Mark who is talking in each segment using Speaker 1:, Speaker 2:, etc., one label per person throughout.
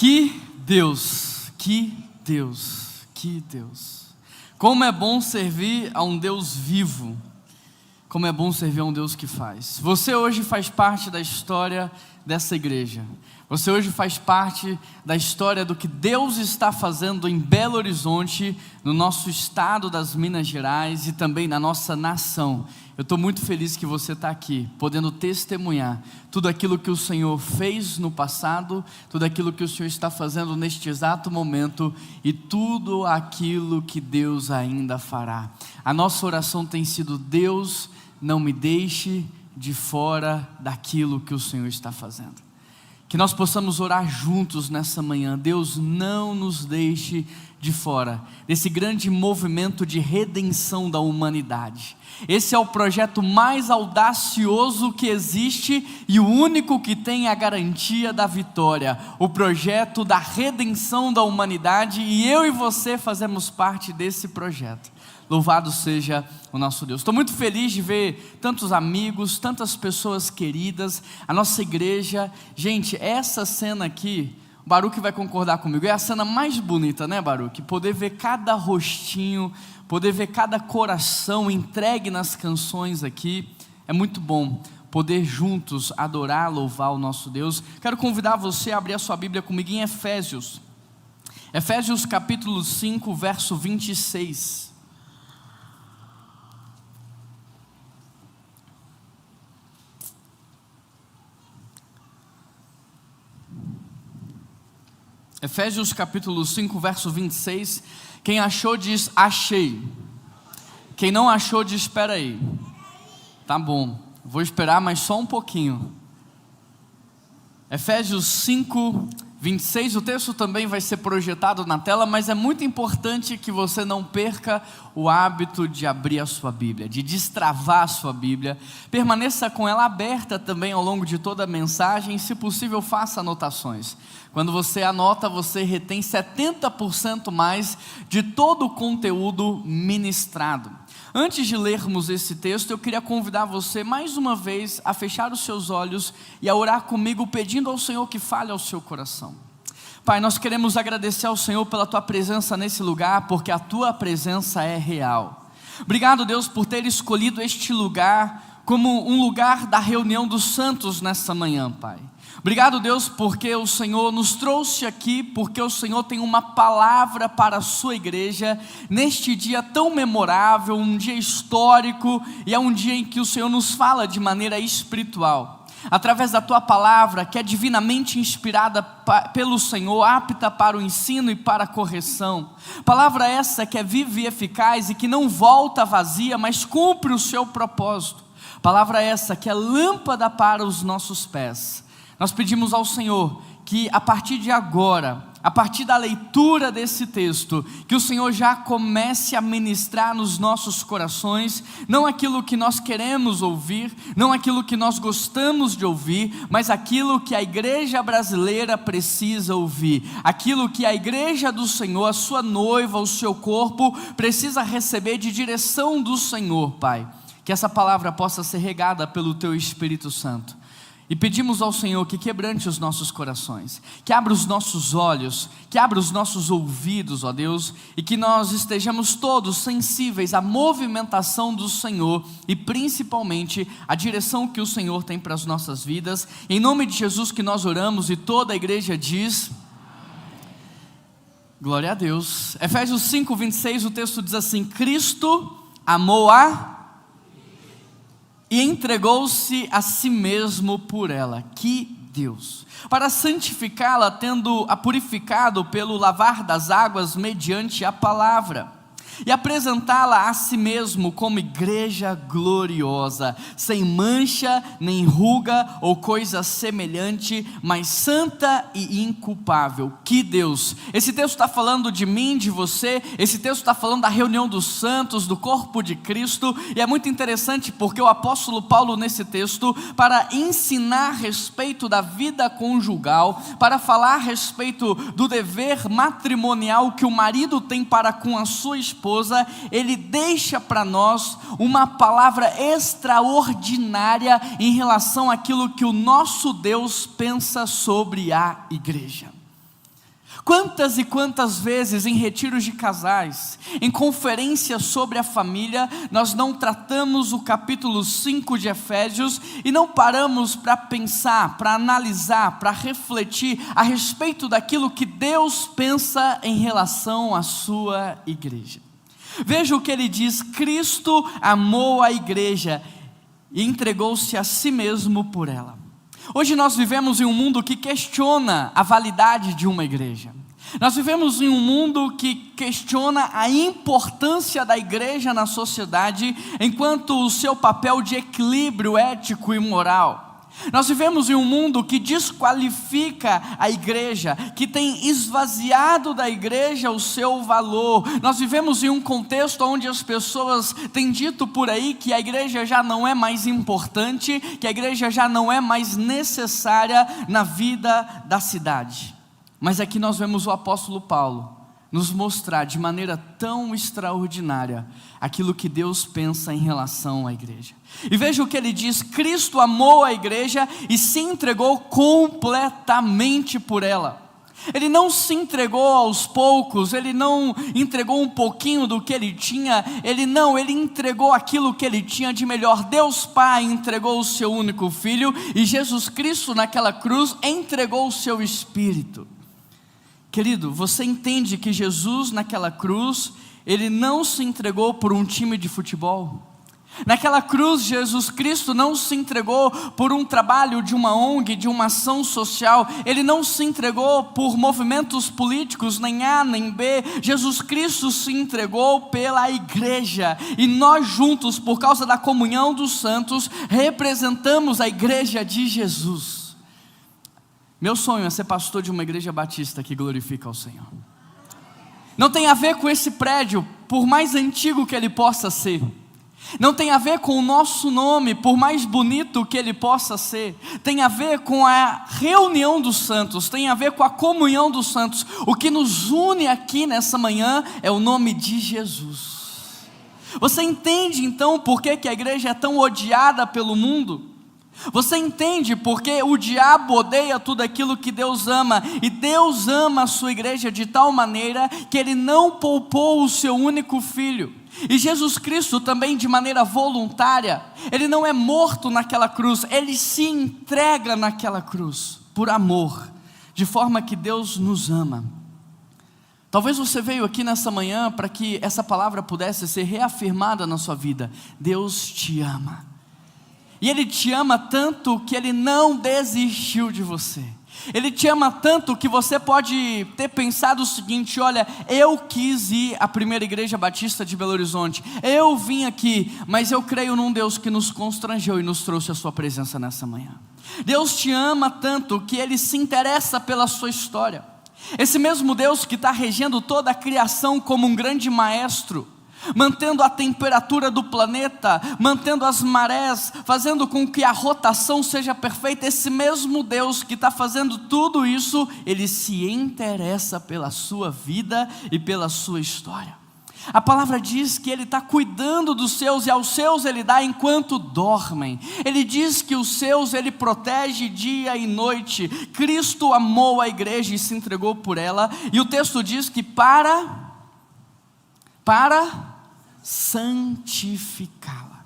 Speaker 1: Que Deus, que Deus, que Deus. Como é bom servir a um Deus vivo. Como é bom servir a um Deus que faz. Você hoje faz parte da história dessa igreja. Você hoje faz parte da história do que Deus está fazendo em Belo Horizonte, no nosso estado das Minas Gerais e também na nossa nação. Eu estou muito feliz que você está aqui, podendo testemunhar tudo aquilo que o Senhor fez no passado, tudo aquilo que o Senhor está fazendo neste exato momento e tudo aquilo que Deus ainda fará. A nossa oração tem sido: Deus, não me deixe de fora daquilo que o Senhor está fazendo. Que nós possamos orar juntos nessa manhã. Deus, não nos deixe de fora desse grande movimento de redenção da humanidade. Esse é o projeto mais audacioso que existe e o único que tem a garantia da vitória. O projeto da redenção da humanidade, e eu e você fazemos parte desse projeto. Louvado seja o nosso Deus. Estou muito feliz de ver tantos amigos, tantas pessoas queridas, a nossa igreja. Gente, essa cena aqui, o Baruque vai concordar comigo, é a cena mais bonita, né, Baruque? Poder ver cada rostinho, poder ver cada coração entregue nas canções aqui, é muito bom. Poder juntos adorar, louvar o nosso Deus. Quero convidar você a abrir a sua Bíblia comigo em Efésios. Efésios capítulo 5, verso 26. Efésios capítulo 5, verso 26. Quem achou diz achei. Quem não achou diz espera aí. Tá bom, vou esperar mais só um pouquinho. Efésios 5, 26, o texto também vai ser projetado na tela, mas é muito importante que você não perca o hábito de abrir a sua Bíblia, de destravar a sua Bíblia. Permaneça com ela aberta também ao longo de toda a mensagem, se possível faça anotações. Quando você anota, você retém 70% mais de todo o conteúdo ministrado. Antes de lermos esse texto, eu queria convidar você mais uma vez a fechar os seus olhos e a orar comigo, pedindo ao Senhor que fale ao seu coração. Pai, nós queremos agradecer ao Senhor pela Tua presença nesse lugar, porque a Tua presença é real. Obrigado, Deus, por ter escolhido este lugar como um lugar da reunião dos santos nessa manhã, Pai. Obrigado, Deus, porque o Senhor nos trouxe aqui, porque o Senhor tem uma palavra para a sua igreja, neste dia tão memorável, um dia histórico, e é um dia em que o Senhor nos fala de maneira espiritual, através da tua palavra, que é divinamente inspirada pelo Senhor, apta para o ensino e para a correção. Palavra essa que é viva e eficaz e que não volta vazia, mas cumpre o seu propósito. Palavra essa que é lâmpada para os nossos pés. Nós pedimos ao Senhor que a partir de agora, a partir da leitura desse texto, que o Senhor já comece a ministrar nos nossos corações, não aquilo que nós queremos ouvir, não aquilo que nós gostamos de ouvir, mas aquilo que a igreja brasileira precisa ouvir, aquilo que a igreja do Senhor, a sua noiva, o seu corpo, precisa receber de direção do Senhor, Pai. Que essa palavra possa ser regada pelo Teu Espírito Santo. E pedimos ao Senhor que quebrante os nossos corações, que abra os nossos olhos, que abra os nossos ouvidos, ó Deus, e que nós estejamos todos sensíveis à movimentação do Senhor e principalmente à direção que o Senhor tem para as nossas vidas. Em nome de Jesus que nós oramos e toda a igreja diz: glória a Deus. Efésios 5, 26, o texto diz assim: Cristo amou e entregou-se a si mesmo por ela. Que Deus! Para santificá-la, tendo-a purificado pelo lavar das águas mediante a palavra, e apresentá-la a si mesmo como igreja gloriosa, sem mancha, nem ruga ou coisa semelhante, mas santa e inculpável. Que Deus! Esse texto está falando de mim, de você. Esse texto está falando da reunião dos santos, do corpo de Cristo. E é muito interessante porque o apóstolo Paulo nesse texto, para ensinar a respeito da vida conjugal, para falar a respeito do dever matrimonial que o marido tem para com a sua esposa, ele deixa para nós uma palavra extraordinária em relação àquilo que o nosso Deus pensa sobre a igreja. Quantas e quantas vezes em retiros de casais, em conferências sobre a família, nós não tratamos o capítulo 5 de Efésios e não paramos para pensar, para analisar, para refletir a respeito daquilo que Deus pensa em relação à sua igreja. Veja o que ele diz: Cristo amou a igreja e entregou-se a si mesmo por ela. Hoje nós vivemos em um mundo que questiona a validade de uma igreja. Nós vivemos em um mundo que questiona a importância da igreja na sociedade, enquanto o seu papel de equilíbrio ético e moral. Nós vivemos em um mundo que desqualifica a igreja, que tem esvaziado da igreja o seu valor. Nós vivemos em um contexto onde as pessoas têm dito por aí que a igreja já não é mais importante, que a igreja já não é mais necessária na vida da cidade. Mas aqui nós vemos o apóstolo Paulo nos mostrar de maneira tão extraordinária aquilo que Deus pensa em relação à igreja. E veja o que ele diz: Cristo amou a igreja e se entregou completamente por ela. Ele não se entregou aos poucos, ele não entregou um pouquinho do que ele tinha, ele entregou aquilo que ele tinha de melhor. Deus Pai entregou o seu único Filho e Jesus Cristo naquela cruz entregou o seu Espírito. Querido, você entende que Jesus naquela cruz, ele não se entregou por um time de futebol? Naquela cruz, Jesus Cristo não se entregou por um trabalho de uma ONG, de uma ação social. Ele não se entregou por movimentos políticos, nem A nem B. Jesus Cristo se entregou pela igreja. E nós juntos, por causa da comunhão dos santos, representamos a igreja de Jesus. Meu sonho é ser pastor de uma igreja batista que glorifica ao Senhor. Não tem a ver com esse prédio, por mais antigo que ele possa ser. Não tem a ver com o nosso nome, por mais bonito que ele possa ser. Tem a ver com a reunião dos santos, tem a ver com a comunhão dos santos. O que nos une aqui nessa manhã é o nome de Jesus. Você entende então por que a igreja é tão odiada pelo mundo? Você entende porque o diabo odeia tudo aquilo que Deus ama, e Deus ama a sua igreja de tal maneira que Ele não poupou o seu único Filho. E Jesus Cristo também, de maneira voluntária, Ele não é morto naquela cruz, Ele se entrega naquela cruz, por amor, de forma que Deus nos ama. Talvez você veio aqui nessa manhã para que essa palavra pudesse ser reafirmada na sua vida. Deus te ama. E Ele te ama tanto que Ele não desistiu de você. Ele te ama tanto que você pode ter pensado o seguinte: olha, eu quis ir à primeira igreja batista de Belo Horizonte, eu vim aqui, mas eu creio num Deus que nos constrangeu e nos trouxe a sua presença nessa manhã. Deus te ama tanto que Ele se interessa pela sua história. Esse mesmo Deus que está regendo toda a criação como um grande maestro, mantendo a temperatura do planeta, mantendo as marés, fazendo com que a rotação seja perfeita. Esse mesmo Deus que está fazendo tudo isso, Ele se interessa pela sua vida e pela sua história. A palavra diz que Ele está cuidando dos seus, e aos seus Ele dá enquanto dormem. Ele diz que os seus Ele protege dia e noite. Cristo amou a igreja e se entregou por ela, e o texto diz que para santificá-la.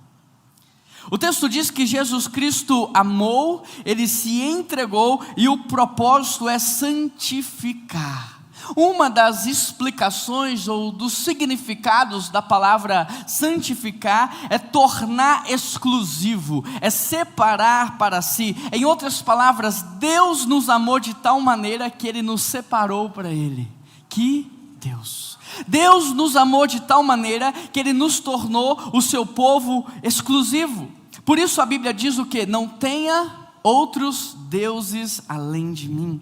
Speaker 1: O texto diz que Jesus Cristo amou, Ele se entregou, e o propósito é santificar. Uma das explicações ou dos significados da palavra santificar é tornar exclusivo, é separar para si. Em outras palavras, Deus nos amou de tal maneira que Ele nos separou para Ele. Que Deus! Deus nos amou de tal maneira que Ele nos tornou o seu povo exclusivo. Por isso a Bíblia diz o quê? Não tenha outros deuses além de mim.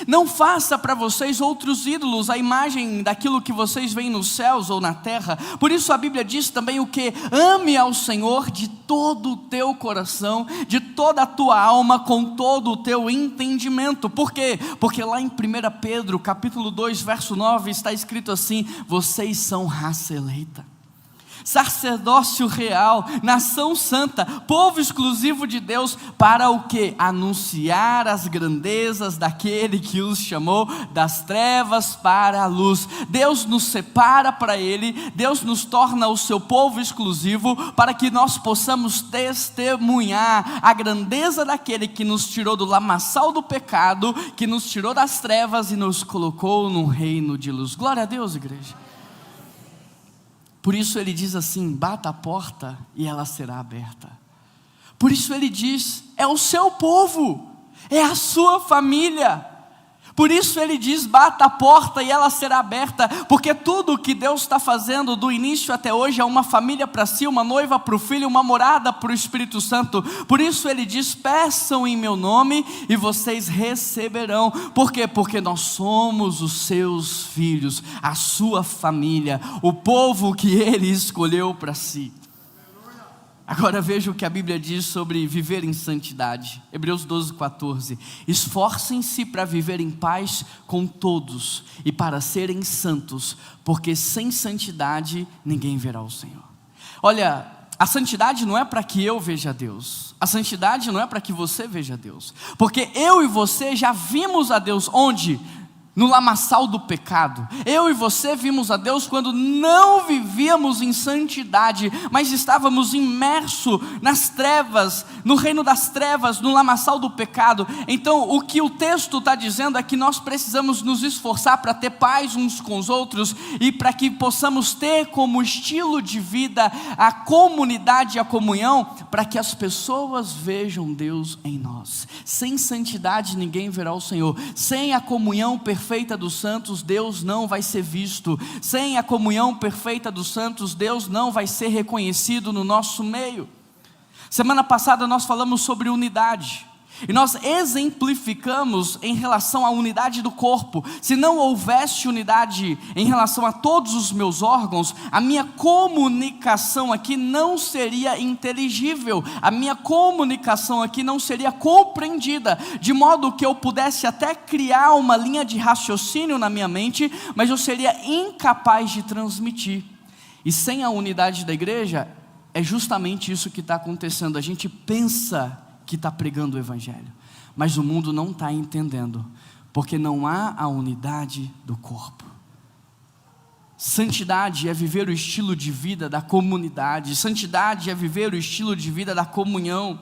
Speaker 1: Não faça para vocês outros ídolos, a imagem daquilo que vocês veem nos céus ou na terra. Por isso a Bíblia diz também o que? Ame ao Senhor de todo o teu coração, de toda a tua alma, com todo o teu entendimento. Por quê? Porque lá em 1 Pedro, capítulo 2, verso 9, está escrito assim: vocês são raça eleita. sacerdócio real, nação santa, povo exclusivo de Deus, para o quê? Anunciar as grandezas daquele que os chamou das trevas para a luz. Deus nos separa para Ele, Deus nos torna o seu povo exclusivo, para que nós possamos testemunhar a grandeza daquele que nos tirou do lamaçal do pecado, que nos tirou das trevas e nos colocou num reino de luz. Glória a Deus, igreja. Por isso ele diz assim: bata a porta e ela será aberta. Por isso ele diz: é o seu povo, é a sua família. Por isso ele diz: bata a porta e ela será aberta, porque tudo o que Deus está fazendo do início até hoje é uma família para si, uma noiva para o filho, uma morada para o Espírito Santo. Por isso ele diz: peçam em meu nome e vocês receberão. Por quê? Porque nós somos os seus filhos, a sua família, o povo que ele escolheu para si. Agora veja o que a Bíblia diz sobre viver em santidade. Hebreus 12:14. Esforcem-se para viver em paz com todos e para serem santos, porque sem santidade ninguém verá o Senhor. Olha, a santidade não é para que eu veja Deus. A santidade não é para que você veja Deus. Porque eu e você já vimos a Deus onde? No lamaçal do pecado. Eu e você vimos a Deus quando não vivíamos em santidade, mas estávamos imersos nas trevas, no reino das trevas, no lamaçal do pecado. Então o que o texto está dizendo é que nós precisamos nos esforçar para ter paz uns com os outros, e para que possamos ter como estilo de vida a comunidade e a comunhão, para que as pessoas vejam Deus em nós. Sem santidade ninguém verá o Senhor. Sem a comunhão perfeita dos santos, Deus não vai ser visto. Sem a comunhão perfeita dos santos, Deus não vai ser reconhecido no nosso meio. Semana passada nós falamos sobre unidade, e nós exemplificamos em relação à unidade do corpo. Se não houvesse unidade em relação a todos os meus órgãos, a minha comunicação aqui não seria inteligível, a minha comunicação aqui não seria compreendida, de modo que eu pudesse até criar uma linha de raciocínio na minha mente, mas eu seria incapaz de transmitir. E sem a unidade da igreja, é justamente isso que está acontecendo. A gente pensa que está pregando o Evangelho, mas o mundo não está entendendo, porque não há a unidade do corpo. Santidade é viver o estilo de vida da comunidade. Santidade é viver o estilo de vida da comunhão.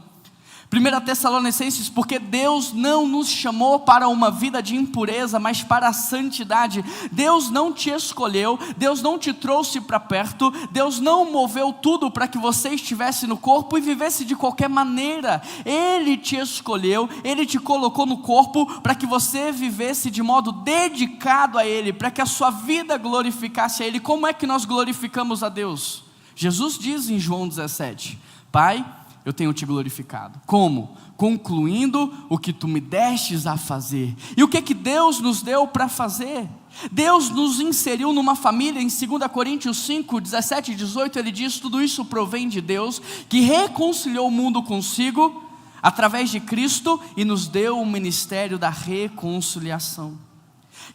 Speaker 1: 1 Tessalonicenses, porque Deus não nos chamou para uma vida de impureza, mas para a santidade. Deus não te escolheu, Deus não te trouxe para perto, Deus não moveu tudo para que você estivesse no corpo e vivesse de qualquer maneira. Ele te escolheu, Ele te colocou no corpo para que você vivesse de modo dedicado a Ele, para que a sua vida glorificasse a Ele. Como é que nós glorificamos a Deus? Jesus diz em João 17, Pai, eu tenho te glorificado. Como? Concluindo o que tu me destes a fazer. E o que Deus nos deu para fazer? Deus nos inseriu numa família. Em 2 Coríntios 5, 17 e 18 ele diz: tudo isso provém de Deus, que reconciliou o mundo consigo através de Cristo e nos deu o ministério da reconciliação.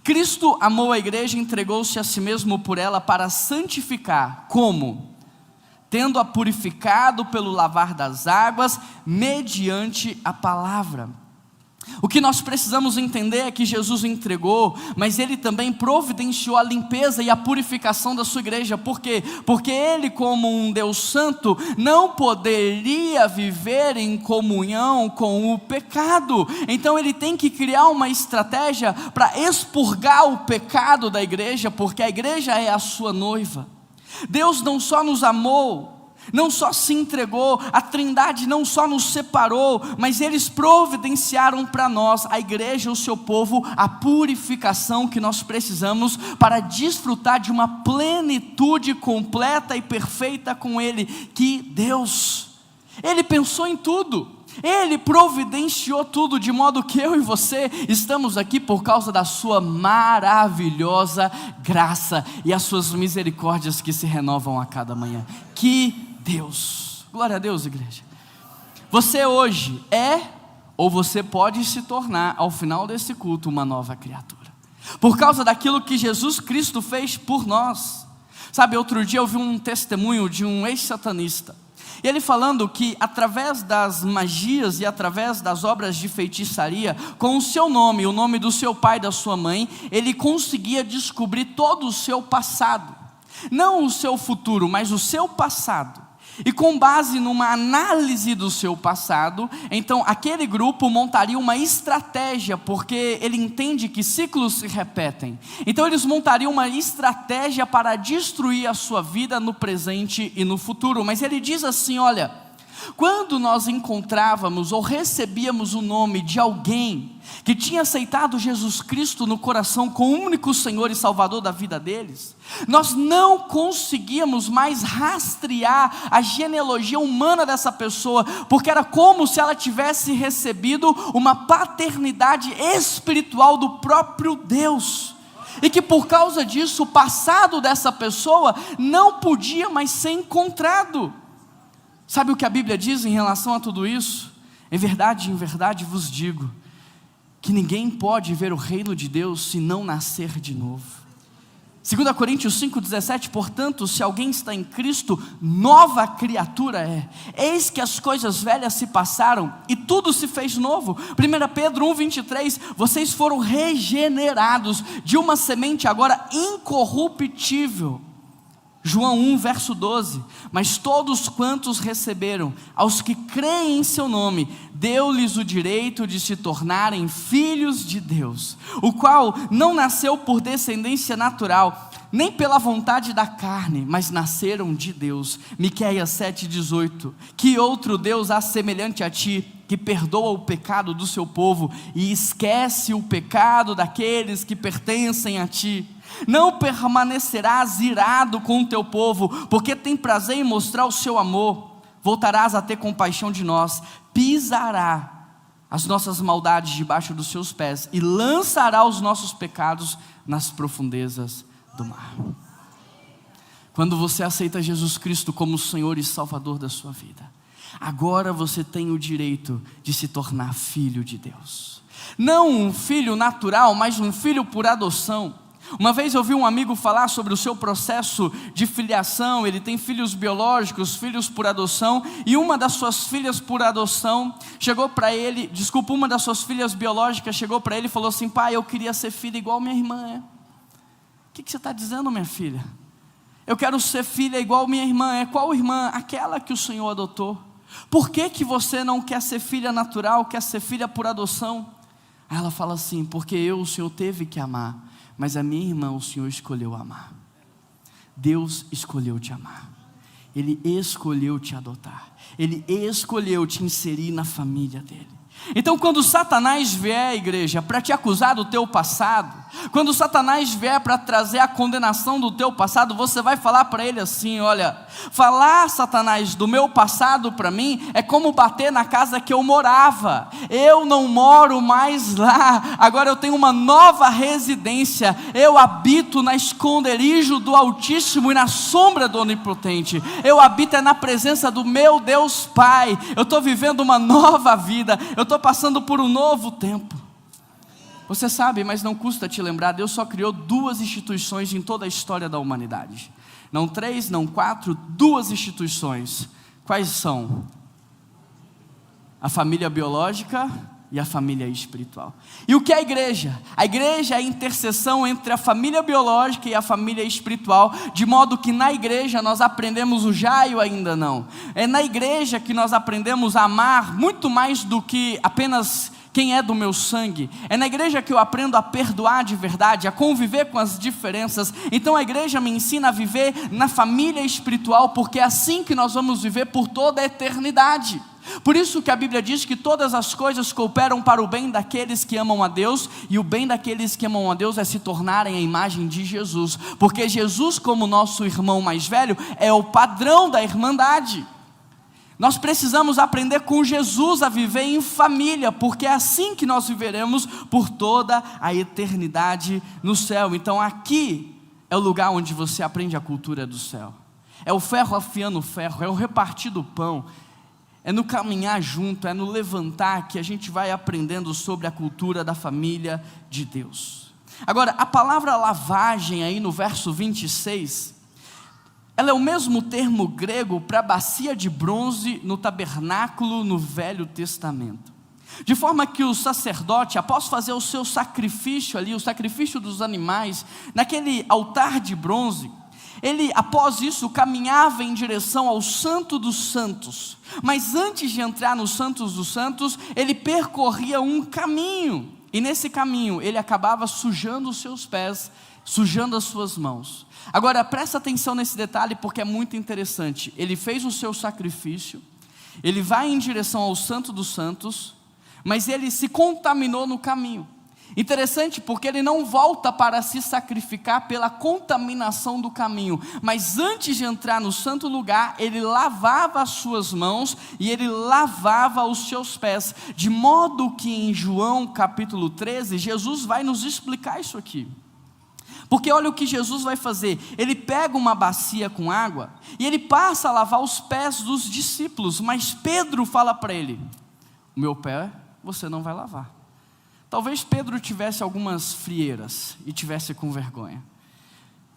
Speaker 1: Cristo amou a igreja e entregou-se a si mesmo por ela para santificar. Como? Tendo-a purificado pelo lavar das águas, mediante a palavra. O que nós precisamos entender é que Jesus entregou, mas Ele também providenciou a limpeza e a purificação da sua igreja. Por quê? Porque Ele, como um Deus santo, não poderia viver em comunhão com o pecado. Então Ele tem que criar uma estratégia para expurgar o pecado da igreja, porque a igreja é a sua noiva. Deus não só nos amou, não só se entregou, a Trindade não só nos separou, mas eles providenciaram para nós, a igreja, o seu povo, a purificação que nós precisamos para desfrutar de uma plenitude completa e perfeita com Ele. Que Deus, Ele pensou em tudo, Ele providenciou tudo, de modo que eu e você estamos aqui por causa da sua maravilhosa graça e as suas misericórdias que se renovam a cada manhã. Que Deus! Glória a Deus, igreja. Você hoje é, ou você pode se tornar, ao final desse culto, uma nova criatura, por causa daquilo que Jesus Cristo fez por nós. Sabe, outro dia eu vi um testemunho de um ex-satanista, e ele falando que através das magias e através das obras de feitiçaria, com o seu nome, o nome do seu pai e da sua mãe, ele conseguia descobrir todo o seu passado, não o seu futuro, mas o seu passado. E com base numa análise do seu passado, então aquele grupo montaria uma estratégia, porque ele entende que ciclos se repetem. Então eles montariam uma estratégia para destruir a sua vida no presente e no futuro. Mas ele diz assim, olha, quando nós encontrávamos ou recebíamos o nome de alguém que tinha aceitado Jesus Cristo no coração como o único Senhor e Salvador da vida deles, nós não conseguíamos mais rastrear a genealogia humana dessa pessoa, porque era como se ela tivesse recebido uma paternidade espiritual do próprio Deus, e que por causa disso o passado dessa pessoa não podia mais ser encontrado. Sabe o que a Bíblia diz em relação a tudo isso? Em verdade vos digo, que ninguém pode ver o reino de Deus se não nascer de novo. 2 Coríntios 5,17, portanto, se alguém está em Cristo, nova criatura é. Eis que as coisas velhas se passaram e tudo se fez novo. 1 Pedro 1,23, vocês foram regenerados de uma semente agora incorruptível. João 1, verso 12, mas todos quantos receberam, aos que creem em seu nome, deu-lhes o direito de se tornarem filhos de Deus, o qual não nasceu por descendência natural, nem pela vontade da carne, mas nasceram de Deus. Miqueias 7,18, que outro Deus há semelhante a ti, que perdoa o pecado do seu povo, e esquece o pecado daqueles que pertencem a ti? Não permanecerás irado com o teu povo, porque tem prazer em mostrar o seu amor. Voltarás a ter compaixão de nós, pisará as nossas maldades debaixo dos seus pés, e lançará os nossos pecados nas profundezas do mar. Quando você aceita Jesus Cristo como Senhor e Salvador da sua vida, agora você tem o direito de se tornar filho de Deus. Não um filho natural, mas um filho por adoção. Uma vez eu ouvi um amigo falar sobre o seu processo de filiação. Ele tem filhos biológicos, filhos por adoção, e uma das suas filhas por adoção chegou para ele, uma das suas filhas biológicas chegou para ele e falou assim: pai, eu queria ser filha igual minha irmã é. O que você está dizendo, minha filha? Eu quero ser filha igual minha irmã é. Qual irmã? Aquela que o Senhor adotou. Por que você não quer ser filha natural, quer ser filha por adoção? Aí ela fala assim: porque o Senhor teve que amar, mas a minha irmã o Senhor escolheu amar. Deus escolheu te amar, Ele escolheu te adotar, Ele escolheu te inserir na família dEle. Então quando Satanás vier, igreja, para te acusar do teu passado, quando Satanás vier para trazer a condenação do teu passado, você vai falar para ele assim: olha, falar, Satanás, do meu passado para mim é como bater na casa que eu morava. Eu não moro mais lá, agora eu tenho uma nova residência. Eu habito na esconderijo do Altíssimo e na sombra do Onipotente. Eu habito na presença do meu Deus Pai. Eu estou vivendo uma nova vida, eu estou passando por um novo tempo. Você sabe, mas não custa te lembrar, Deus só criou 2 instituições em toda a história da humanidade. Não 3, não 4, 2 instituições. Quais são? A família biológica e a família espiritual. E o que é a igreja? A igreja é a interseção entre a família biológica e a família espiritual, de modo que na igreja nós aprendemos o já e o ainda não. É na igreja que nós aprendemos a amar muito mais do que apenas quem é do meu sangue. É na igreja que eu aprendo a perdoar de verdade, a conviver com as diferenças. Então a igreja me ensina a viver na família espiritual, porque é assim que nós vamos viver por toda a eternidade. Por isso que a Bíblia diz que todas as coisas cooperam para o bem daqueles que amam a Deus, e o bem daqueles que amam a Deus é se tornarem a imagem de Jesus, porque Jesus, como nosso irmão mais velho, é o padrão da irmandade. Nós precisamos aprender com Jesus a viver em família, porque é assim que nós viveremos por toda a eternidade no céu. Então aqui é o lugar onde você aprende a cultura do céu. É o ferro afiando o ferro, é o repartir do pão, é no caminhar junto, é no levantar que a gente vai aprendendo sobre a cultura da família de Deus. Agora, a palavra lavagem aí no verso 26, ela é o mesmo termo grego para bacia de bronze no tabernáculo no Velho Testamento. De forma que o sacerdote, após fazer o seu sacrifício ali, o sacrifício dos animais, naquele altar de bronze, ele, após isso, caminhava em direção ao Santo dos Santos. Mas antes de entrar no Santos dos Santos, ele percorria um caminho. E nesse caminho, ele acabava sujando os seus pés, sujando as suas mãos. Agora, presta atenção nesse detalhe, porque é muito interessante. Ele fez o seu sacrifício, ele vai em direção ao Santo dos Santos, mas ele se contaminou no caminho. Interessante, porque ele não volta para se sacrificar pela contaminação do caminho, mas antes de entrar no santo lugar, ele lavava as suas mãos e ele lavava os seus pés, de modo que em João capítulo 13, Jesus vai nos explicar isso aqui. Porque olha o que Jesus vai fazer, ele pega uma bacia com água, e ele passa a lavar os pés dos discípulos, mas Pedro fala para ele: o meu pé você não vai lavar. Talvez Pedro tivesse algumas frieiras e tivesse com vergonha,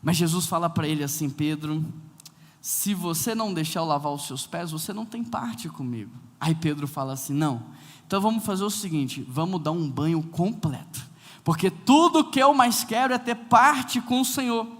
Speaker 1: mas Jesus fala para ele assim: Pedro, se você não deixar eu lavar os seus pés, você não tem parte comigo. Aí Pedro fala assim: não, então vamos fazer o seguinte, vamos dar um banho completo, porque tudo que eu mais quero é ter parte com o Senhor.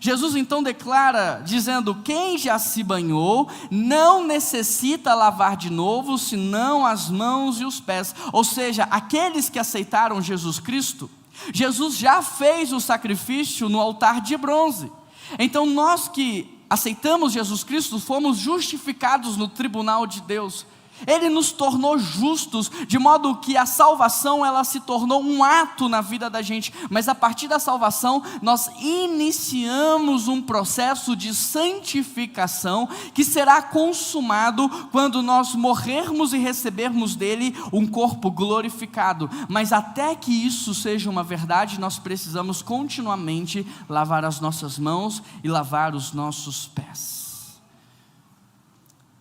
Speaker 1: Jesus então declara, dizendo: quem já se banhou, não necessita lavar de novo, senão as mãos e os pés. Ou seja, aqueles que aceitaram Jesus Cristo, Jesus já fez o sacrifício no altar de bronze. Então nós que aceitamos Jesus Cristo, fomos justificados no tribunal de Deus. Ele nos tornou justos, de modo que a salvação ela se tornou um ato na vida da gente, mas a partir da salvação nós iniciamos um processo de santificação que será consumado quando nós morrermos e recebermos dele um corpo glorificado. Mas até que isso seja uma verdade, nós precisamos continuamente lavar as nossas mãos e lavar os nossos pés.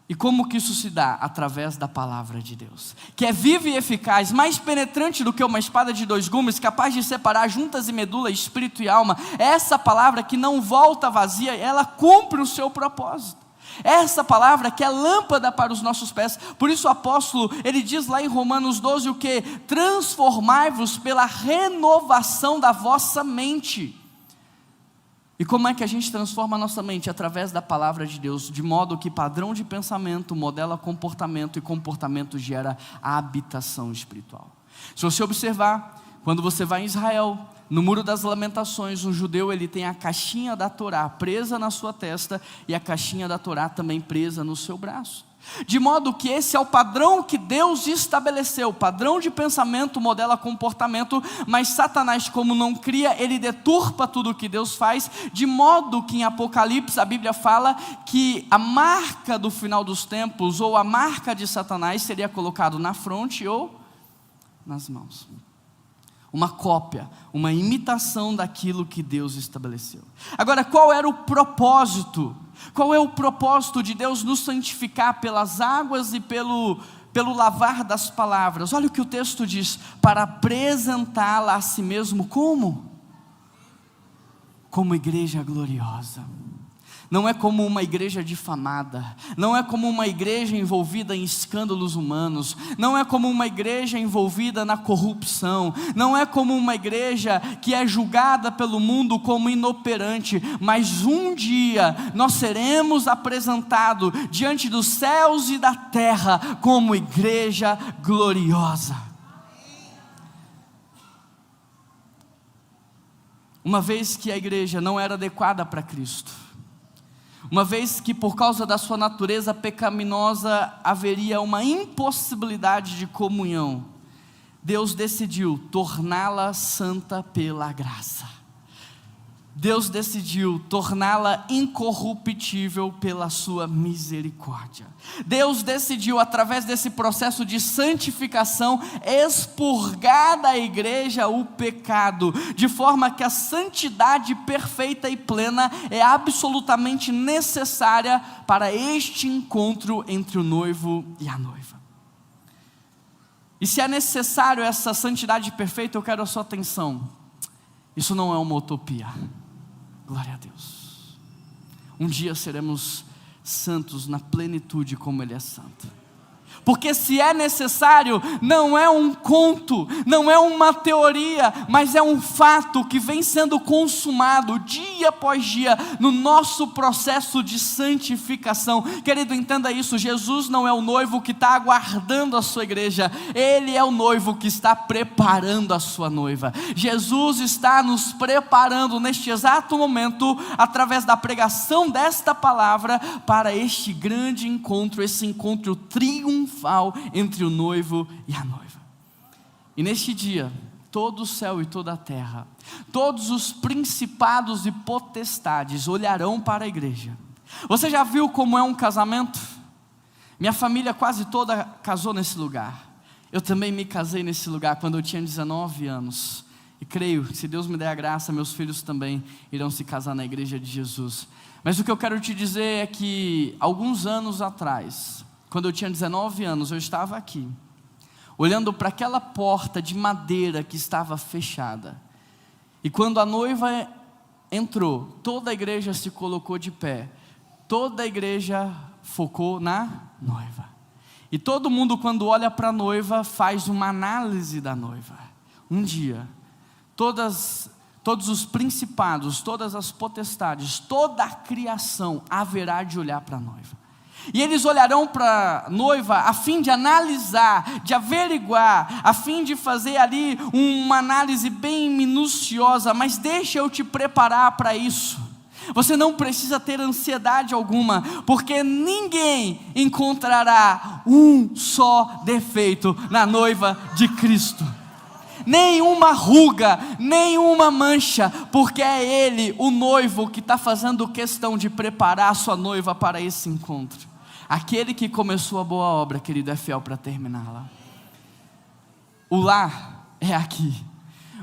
Speaker 1: E como que isso se dá? Através da palavra de Deus, que é viva e eficaz, mais penetrante do que uma espada de 2 gumes, capaz de separar juntas e medula, espírito e alma. Essa palavra que não volta vazia, ela cumpre o seu propósito. Essa palavra que é lâmpada para os nossos pés. Por isso o apóstolo, ele diz lá em Romanos 12 o que? Transformai-vos pela renovação da vossa mente. E como é que a gente transforma a nossa mente? Através da palavra de Deus, de modo que padrão de pensamento modela comportamento, e comportamento gera habitação espiritual. Se você observar, quando você vai em Israel, no Muro das Lamentações, um judeu ele tem a caixinha da Torá presa na sua testa, e a caixinha da Torá também presa no seu braço. De modo que esse é o padrão que Deus estabeleceu. O padrão de pensamento modela comportamento, mas Satanás, como não cria, ele deturpa tudo o que Deus faz, de modo que em Apocalipse a Bíblia fala que a marca do final dos tempos, ou a marca de Satanás, seria colocado na fronte ou nas mãos. Uma cópia, uma imitação daquilo que Deus estabeleceu. Agora, qual era o propósito? Qual é o propósito de Deus nos santificar pelas águas e pelo lavar das palavras? Olha o que o texto diz: para apresentá-la a si mesmo como igreja gloriosa. Não é como uma igreja difamada, não é como uma igreja envolvida em escândalos humanos, não é como uma igreja envolvida na corrupção, não é como uma igreja que é julgada pelo mundo como inoperante, mas um dia nós seremos apresentados diante dos céus e da terra como igreja gloriosa. Uma vez que a igreja não era adequada para Cristo, uma vez que por causa da sua natureza pecaminosa haveria uma impossibilidade de comunhão, Deus decidiu torná-la santa pela graça. Deus decidiu torná-la incorruptível pela sua misericórdia. Deus decidiu, através desse processo de santificação, expurgar da igreja o pecado, de forma que a santidade perfeita e plena é absolutamente necessária para este encontro entre o noivo e a noiva. E se é necessário essa santidade perfeita, eu quero a sua atenção. Isso não é uma utopia. Glória a Deus. um dia seremos santos na plenitude como Ele é santo. Porque se é necessário, não é um conto, não é uma teoria, mas é um fato que vem sendo consumado dia após dia no nosso processo de santificação. Querido, entenda isso, Jesus não é o noivo que está aguardando a sua igreja, Ele é o noivo que está preparando a sua noiva. Jesus está nos preparando neste exato momento, através da pregação desta palavra, para este grande encontro, esse encontro triunfal entre o noivo e a noiva. E neste dia, todo o céu e toda a terra, todos os principados e potestades olharão para a igreja. Você já viu como é um casamento? Minha família quase toda casou nesse lugar. Eu também me casei nesse lugar quando eu tinha 19 anos. E creio, se Deus me der a graça, meus filhos também irão se casar na igreja de Jesus. Mas o que eu quero te dizer é que alguns anos atrás, quando eu tinha 19 anos, eu estava aqui, olhando para aquela porta de madeira que estava fechada. E quando a noiva entrou, toda a igreja se colocou de pé, toda a igreja focou na noiva. E todo mundo, quando olha para a noiva, faz uma análise da noiva. Um dia, todos os principados, todas as potestades, toda a criação haverá de olhar para a noiva. E eles olharão para a noiva a fim de analisar, de averiguar, a fim de fazer ali uma análise bem minuciosa. Mas deixa eu te preparar para isso. Você não precisa ter ansiedade alguma, porque ninguém encontrará um só defeito na noiva de Cristo. Nenhuma ruga, nenhuma mancha, porque é Ele, o noivo, que está fazendo questão de preparar a sua noiva para esse encontro. Aquele que começou a boa obra, querido, é fiel para terminá-la. O lar é aqui.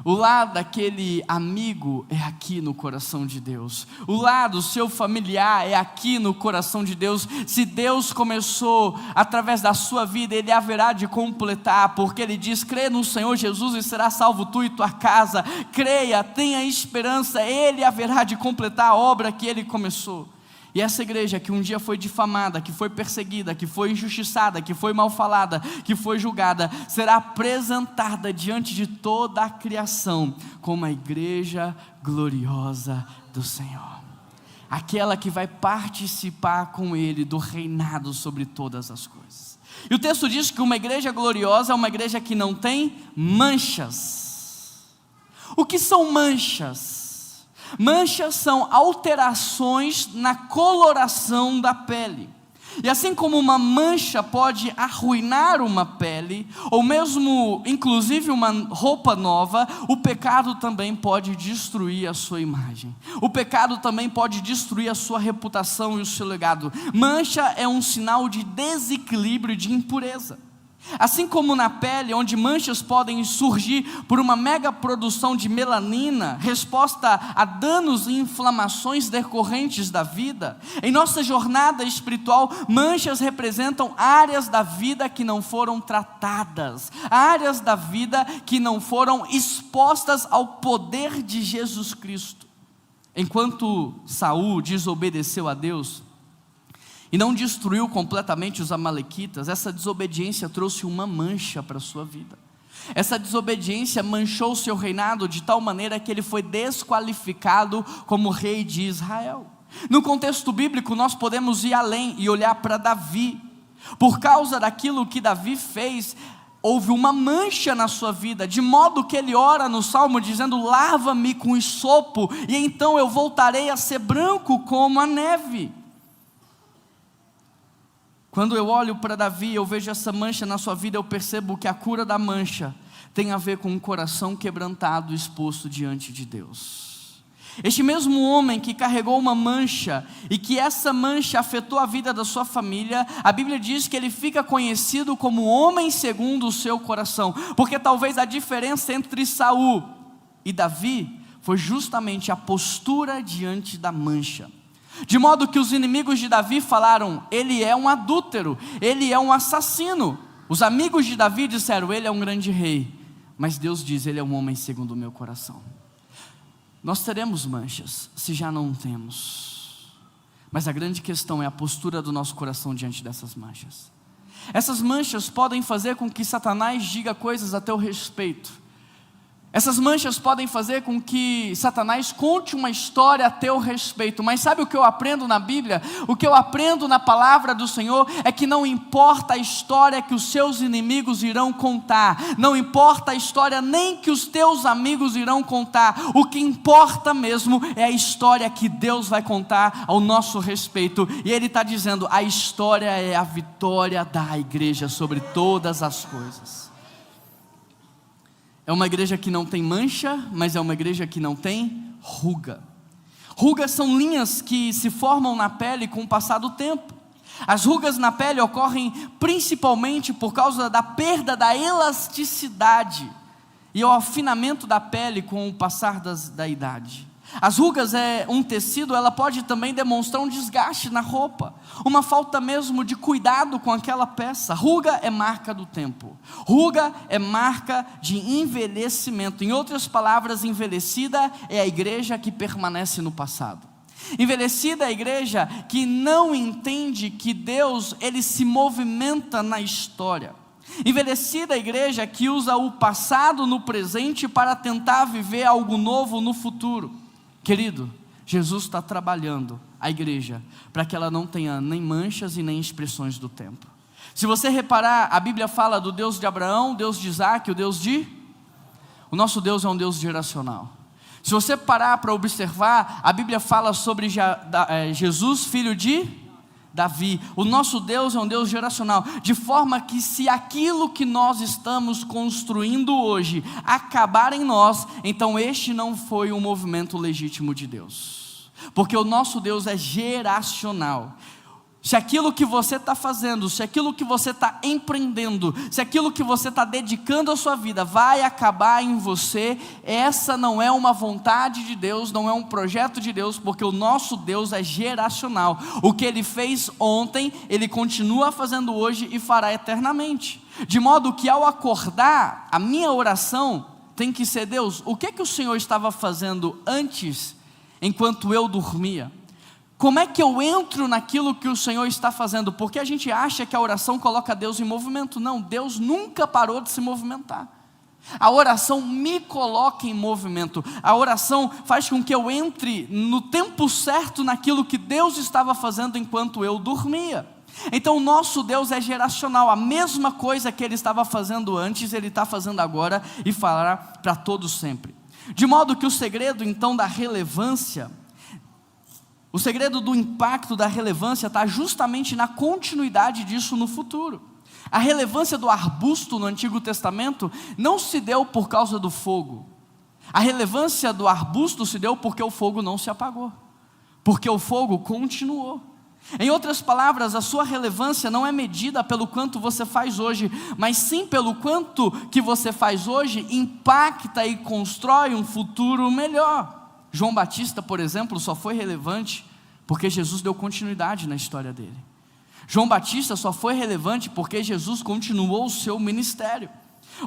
Speaker 1: O lar daquele amigo é aqui no coração de Deus. O lar do seu familiar é aqui no coração de Deus. Se Deus começou através da sua vida, Ele haverá de completar, porque Ele diz: crê no Senhor Jesus e será salvo tu e tua casa. Creia, tenha esperança, Ele haverá de completar a obra que Ele começou. E essa igreja que um dia foi difamada, que foi perseguida, que foi injustiçada, que foi mal falada, que foi julgada, será apresentada diante de toda a criação como a igreja gloriosa do Senhor. Aquela que vai participar com Ele do reinado sobre todas as coisas. E o texto diz que uma igreja gloriosa é uma igreja que não tem manchas. O que são manchas? Manchas são alterações na coloração da pele. E assim como uma mancha pode arruinar uma pele, ou mesmo, inclusive, uma roupa nova, o pecado também pode destruir a sua imagem. O pecado também pode destruir a sua reputação e o seu legado. Mancha é um sinal de desequilíbrio, de impureza. Assim como na pele, onde manchas podem surgir por uma mega produção de melanina, resposta a danos e inflamações decorrentes da vida, em nossa jornada espiritual, manchas representam áreas da vida que não foram tratadas, áreas da vida que não foram expostas ao poder de Jesus Cristo. Enquanto Saul desobedeceu a Deus e não destruiu completamente os amalequitas, essa desobediência trouxe uma mancha para a sua vida. Essa desobediência manchou o seu reinado de tal maneira que ele foi desqualificado como rei de Israel. No contexto bíblico, nós podemos ir além e olhar para Davi. Por causa daquilo que Davi fez, houve uma mancha na sua vida, de modo que ele ora no Salmo dizendo: lava-me com hisopo, e então eu voltarei a ser branco como a neve. Quando eu olho para Davi, eu vejo essa mancha na sua vida, eu percebo que a cura da mancha tem a ver com um coração quebrantado, exposto diante de Deus. Este mesmo homem que carregou uma mancha, e que essa mancha afetou a vida da sua família, a Bíblia diz que ele fica conhecido como homem segundo o seu coração, porque talvez a diferença entre Saul e Davi foi justamente a postura diante da mancha. De modo que os inimigos de Davi falaram: ele é um adúltero, ele é um assassino. Os amigos de Davi disseram: ele é um grande rei. Mas Deus diz: ele é um homem segundo o meu coração. Nós teremos manchas, se já não temos. Mas a grande questão é a postura do nosso coração diante dessas manchas. Essas manchas podem fazer com que Satanás diga coisas a teu respeito. Essas manchas podem fazer com que Satanás conte uma história a teu respeito. Mas sabe o que eu aprendo na Bíblia? O que eu aprendo na palavra do Senhor é que não importa a história que os seus inimigos irão contar, não importa a história nem que os teus amigos irão contar, o que importa mesmo é a história que Deus vai contar ao nosso respeito. E Ele está dizendo, a história é a vitória da igreja sobre todas as coisas. É uma igreja que não tem mancha, mas é uma igreja que não tem ruga. Rugas são linhas que se formam na pele com o passar do tempo. As rugas na pele ocorrem principalmente por causa da perda da elasticidade e o afinamento da pele com o passar da idade. As rugas é um tecido, ela pode também demonstrar um desgaste na roupa, uma falta mesmo de cuidado com aquela peça. Ruga é marca do tempo, ruga é marca de envelhecimento. Em outras palavras, envelhecida é a igreja que permanece no passado. Envelhecida é a igreja que não entende que Deus, Ele se movimenta na história. Envelhecida é a igreja que usa o passado no presente para tentar viver algo novo no futuro. Querido, Jesus está trabalhando a igreja para que ela não tenha nem manchas e nem expressões do tempo. Se você reparar, a Bíblia fala do Deus de Abraão, Deus de Isaac, o nosso Deus é um Deus geracional. Se você parar para observar, a Bíblia fala sobre Jesus, filho de Davi. O nosso Deus é um Deus geracional, de forma que se aquilo que nós estamos construindo hoje acabar em nós, então este não foi um movimento legítimo de Deus, porque o nosso Deus é geracional. Se aquilo que você está fazendo, se aquilo que você está empreendendo, se aquilo que você está dedicando a sua vida vai acabar em você, essa não é uma vontade de Deus, não é um projeto de Deus, porque o nosso Deus é geracional. O que Ele fez ontem, Ele continua fazendo hoje e fará eternamente. De modo que ao acordar, a minha oração tem que ser: Deus, o que o Senhor estava fazendo antes, enquanto eu dormia? Como é que eu entro naquilo que o Senhor está fazendo? Porque a gente acha que a oração coloca Deus em movimento. Não, Deus nunca parou de se movimentar. A oração me coloca em movimento. A oração faz com que eu entre no tempo certo naquilo que Deus estava fazendo enquanto eu dormia. Então o nosso Deus é geracional. A mesma coisa que Ele estava fazendo antes, Ele está fazendo agora e fará para todos sempre. De modo que o segredo então da relevância, o segredo do impacto da relevância está justamente na continuidade disso no futuro. A relevância do arbusto no Antigo Testamento não se deu por causa do fogo. A relevância do arbusto se deu porque o fogo não se apagou, porque o fogo continuou. Em outras palavras, a sua relevância não é medida pelo quanto você faz hoje, mas sim pelo quanto que você faz hoje impacta e constrói um futuro melhor. João Batista, por exemplo, só foi relevante porque Jesus deu continuidade na história dele. João Batista só foi relevante porque Jesus continuou o seu ministério.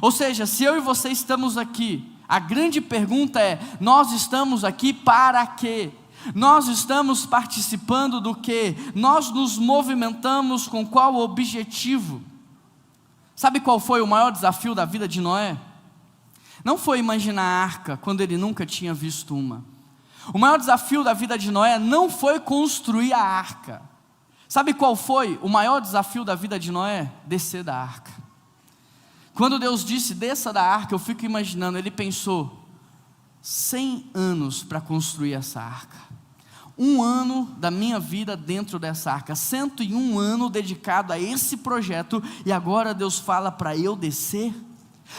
Speaker 1: Ou seja, se eu e você estamos aqui, a grande pergunta é: nós estamos aqui para quê? Nós estamos participando do quê? Nós nos movimentamos com qual objetivo? Sabe qual foi o maior desafio da vida de Noé? Não foi imaginar a arca quando ele nunca tinha visto uma. O maior desafio da vida de Noé não foi construir a arca. Sabe qual foi o maior desafio da vida de Noé? Descer da arca. Quando Deus disse desça da arca, eu fico imaginando, ele pensou 100 anos para construir essa arca. 1 ano da minha vida dentro dessa arca, 101 anos dedicado a esse projeto, e agora Deus fala para eu descer?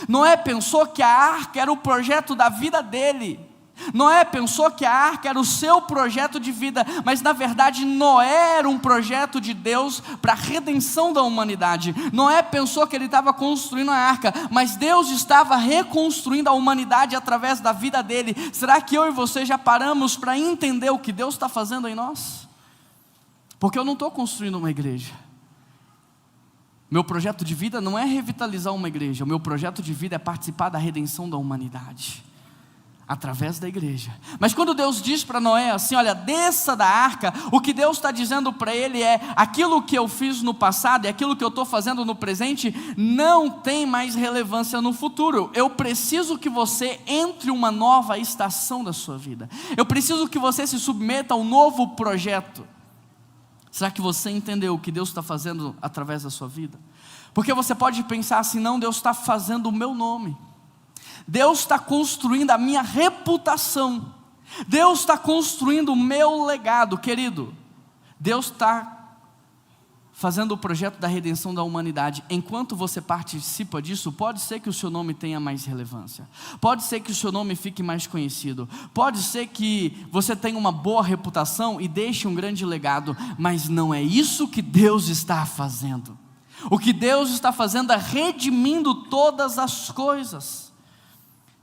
Speaker 1: Noé pensou que a arca era o projeto da vida dele. Noé pensou que a arca era o seu projeto de vida, mas na verdade Noé era um projeto de Deus para a redenção da humanidade. Noé pensou que ele estava construindo a arca, mas Deus estava reconstruindo a humanidade através da vida dele. Será que eu e você já paramos para entender o que Deus está fazendo em nós? Porque eu não estou construindo uma igreja. Meu projeto de vida não é revitalizar uma igreja. O meu projeto de vida é participar da redenção da humanidade. através da igreja. Mas quando Deus diz para Noé assim, olha, desça da arca, o que Deus está dizendo para ele é, aquilo que eu fiz no passado e aquilo que eu estou fazendo no presente, não tem mais relevância no futuro. Eu preciso que você entre uma nova estação da sua vida. Eu preciso que você se submeta a um novo projeto. Será que você entendeu o que Deus está fazendo através da sua vida? Porque você pode pensar assim, não, Deus está fazendo o meu nome. Deus está construindo a minha reputação. Deus está construindo o meu legado, querido. Deus está fazendo o projeto da redenção da humanidade. Enquanto você participa disso, pode ser que o seu nome tenha mais relevância. Pode ser que o seu nome fique mais conhecido. Pode ser que você tenha uma boa reputação e deixe um grande legado. Mas não é isso que Deus está fazendo. O que Deus está fazendo é redimindo todas as coisas.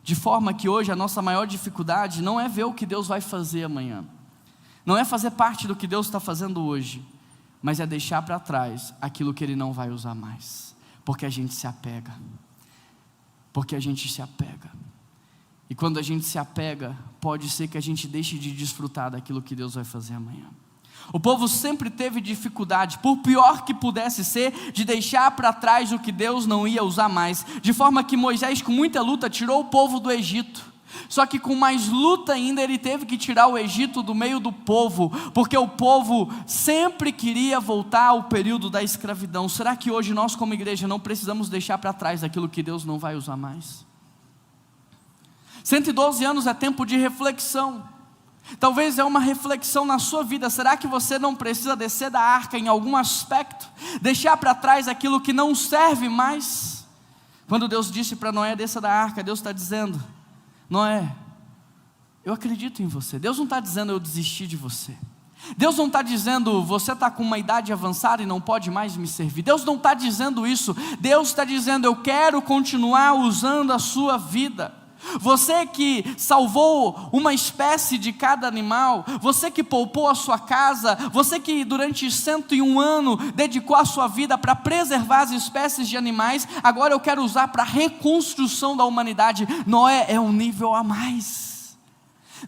Speaker 1: De forma que hoje a nossa maior dificuldade não é ver o que Deus vai fazer amanhã. Não é fazer parte do que Deus está fazendo hoje. Mas é deixar para trás aquilo que Ele não vai usar mais. Porque a gente se apega. Porque a gente se apega. E quando a gente se apega, pode ser que a gente deixe de desfrutar daquilo que Deus vai fazer amanhã. O povo sempre teve dificuldade, por pior que pudesse ser, de deixar para trás o que Deus não ia usar mais. De forma que Moisés, com muita luta, tirou o povo do Egito. Só que com mais luta ainda, ele teve que tirar o Egito do meio do povo, porque o povo sempre queria voltar ao período da escravidão. Será que hoje nós como igreja não precisamos deixar para trás aquilo que Deus não vai usar mais? 112 anos é tempo de reflexão. Talvez é uma reflexão na sua vida. Será que você não precisa descer da arca em algum aspecto? Deixar para trás aquilo que não serve mais? Quando Deus disse para Noé, desça da arca, Deus está dizendo, Noé, eu acredito em você. Deus não está dizendo, eu desisti de você. Deus não está dizendo, você está com uma idade avançada e não pode mais me servir. Deus não está dizendo isso. Deus está dizendo, eu quero continuar usando a sua vida. Você que salvou uma espécie de cada animal, você que poupou a sua casa, você que durante 101 anos dedicou a sua vida para preservar as espécies de animais, agora eu quero usar para a reconstrução da humanidade. Noé é um nível a mais.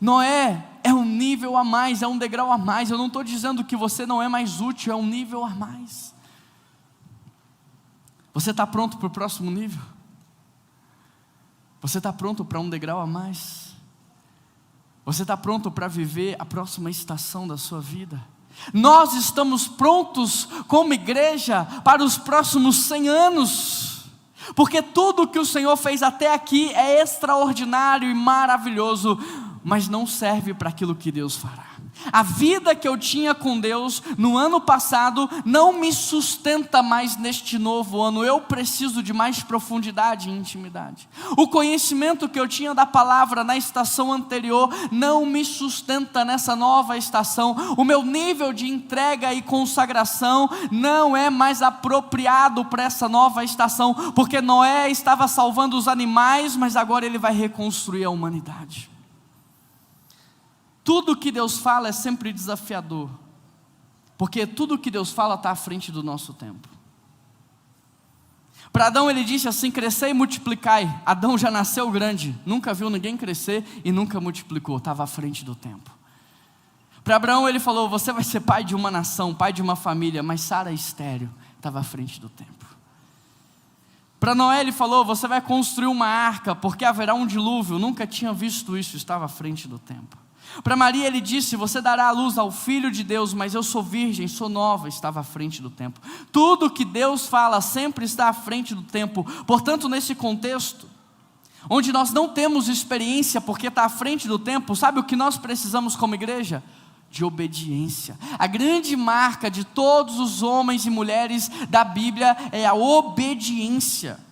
Speaker 1: Noé é um nível a mais, é um degrau a mais. Eu não estou dizendo que você não é mais útil, é um nível a mais. Você está pronto para o próximo nível? Você está pronto para um degrau a mais? Você está pronto para viver a próxima estação da sua vida? Nós estamos prontos como igreja para os próximos 100 anos. Porque tudo que o Senhor fez até aqui é extraordinário e maravilhoso, mas não serve para aquilo que Deus fará. A vida que eu tinha com Deus no ano passado não me sustenta mais neste novo ano. Eu preciso de mais profundidade e intimidade. O conhecimento que eu tinha da palavra na estação anterior não me sustenta nessa nova estação. O meu nível de entrega e consagração não é mais apropriado para essa nova estação, porque Noé estava salvando os animais, mas agora ele vai reconstruir a humanidade. Tudo que Deus fala é sempre desafiador, porque tudo que Deus fala está à frente do nosso tempo. Para Adão ele disse assim, crescei e multiplicai. Adão já nasceu grande, nunca viu ninguém crescer e nunca multiplicou, estava à frente do tempo. Para Abraão ele falou, você vai ser pai de uma nação, pai de uma família, mas Sara é estéril, estava à frente do tempo. Para Noé ele falou, você vai construir uma arca, porque haverá um dilúvio, nunca tinha visto isso, estava à frente do tempo. Para Maria ele disse, você dará a luz ao Filho de Deus, mas eu sou virgem, sou nova, estava à frente do tempo. Tudo que Deus fala sempre está à frente do tempo. Portanto, nesse contexto, onde nós não temos experiência porque está à frente do tempo, sabe o que nós precisamos como igreja? De obediência. A grande marca de todos os homens e mulheres da Bíblia é a obediência.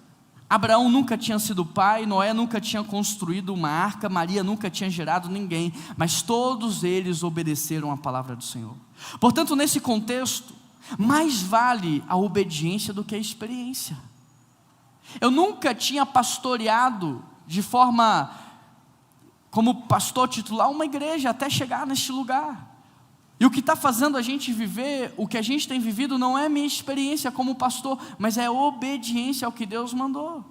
Speaker 1: Abraão nunca tinha sido pai, Noé nunca tinha construído uma arca, Maria nunca tinha gerado ninguém, mas todos eles obedeceram a palavra do Senhor. Portanto, nesse contexto, mais vale a obediência do que a experiência. Eu nunca tinha pastoreado de forma, como pastor titular, uma igreja até chegar neste lugar. E o que está fazendo a gente viver, o que a gente tem vivido não é minha experiência como pastor, mas é obediência ao que Deus mandou.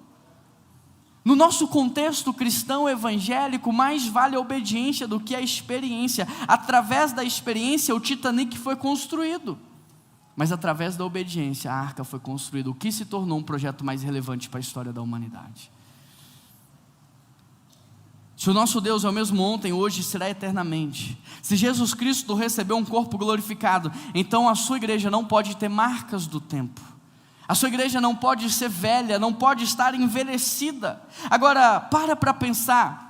Speaker 1: No nosso contexto cristão evangélico, mais vale a obediência do que a experiência. Através da experiência, o Titanic foi construído. Mas através da obediência, a arca foi construída, o que se tornou um projeto mais relevante para a história da humanidade. Se o nosso Deus é o mesmo ontem, hoje e será eternamente. Se Jesus Cristo recebeu um corpo glorificado, então a sua igreja não pode ter marcas do tempo. A sua igreja não pode ser velha, não pode estar envelhecida. Agora, para pensar.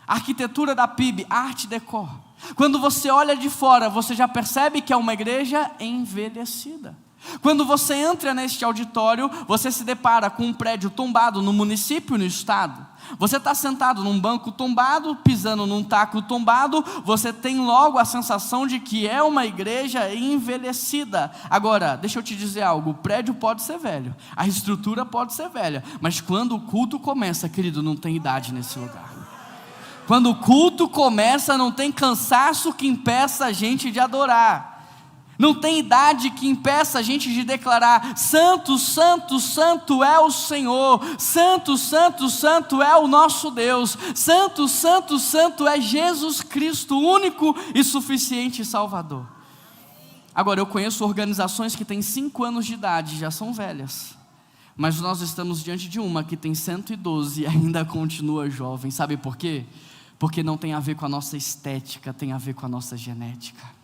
Speaker 1: A arquitetura da PIB, Art Deco. Quando você olha de fora, você já percebe que é uma igreja envelhecida. Quando você entra neste auditório, você se depara com um prédio tombado no município e no estado. Você está sentado num banco tombado, pisando num taco tombado, você tem logo a sensação de que é uma igreja envelhecida. Agora, deixa eu te dizer algo, o prédio pode ser velho, a estrutura pode ser velha, mas quando o culto começa, querido, não tem idade nesse lugar. Quando o culto começa, não tem cansaço que impeça a gente de adorar. Não tem idade que impeça a gente de declarar: santo, santo, santo é o Senhor, santo, santo, santo é o nosso Deus, santo, santo, santo é Jesus Cristo, único e suficiente Salvador. Agora, eu conheço organizações que têm 5 anos de idade, já são velhas, mas nós estamos diante de uma que tem 112 e ainda continua jovem. Sabe por quê? Porque não tem a ver com a nossa estética, tem a ver com a nossa genética.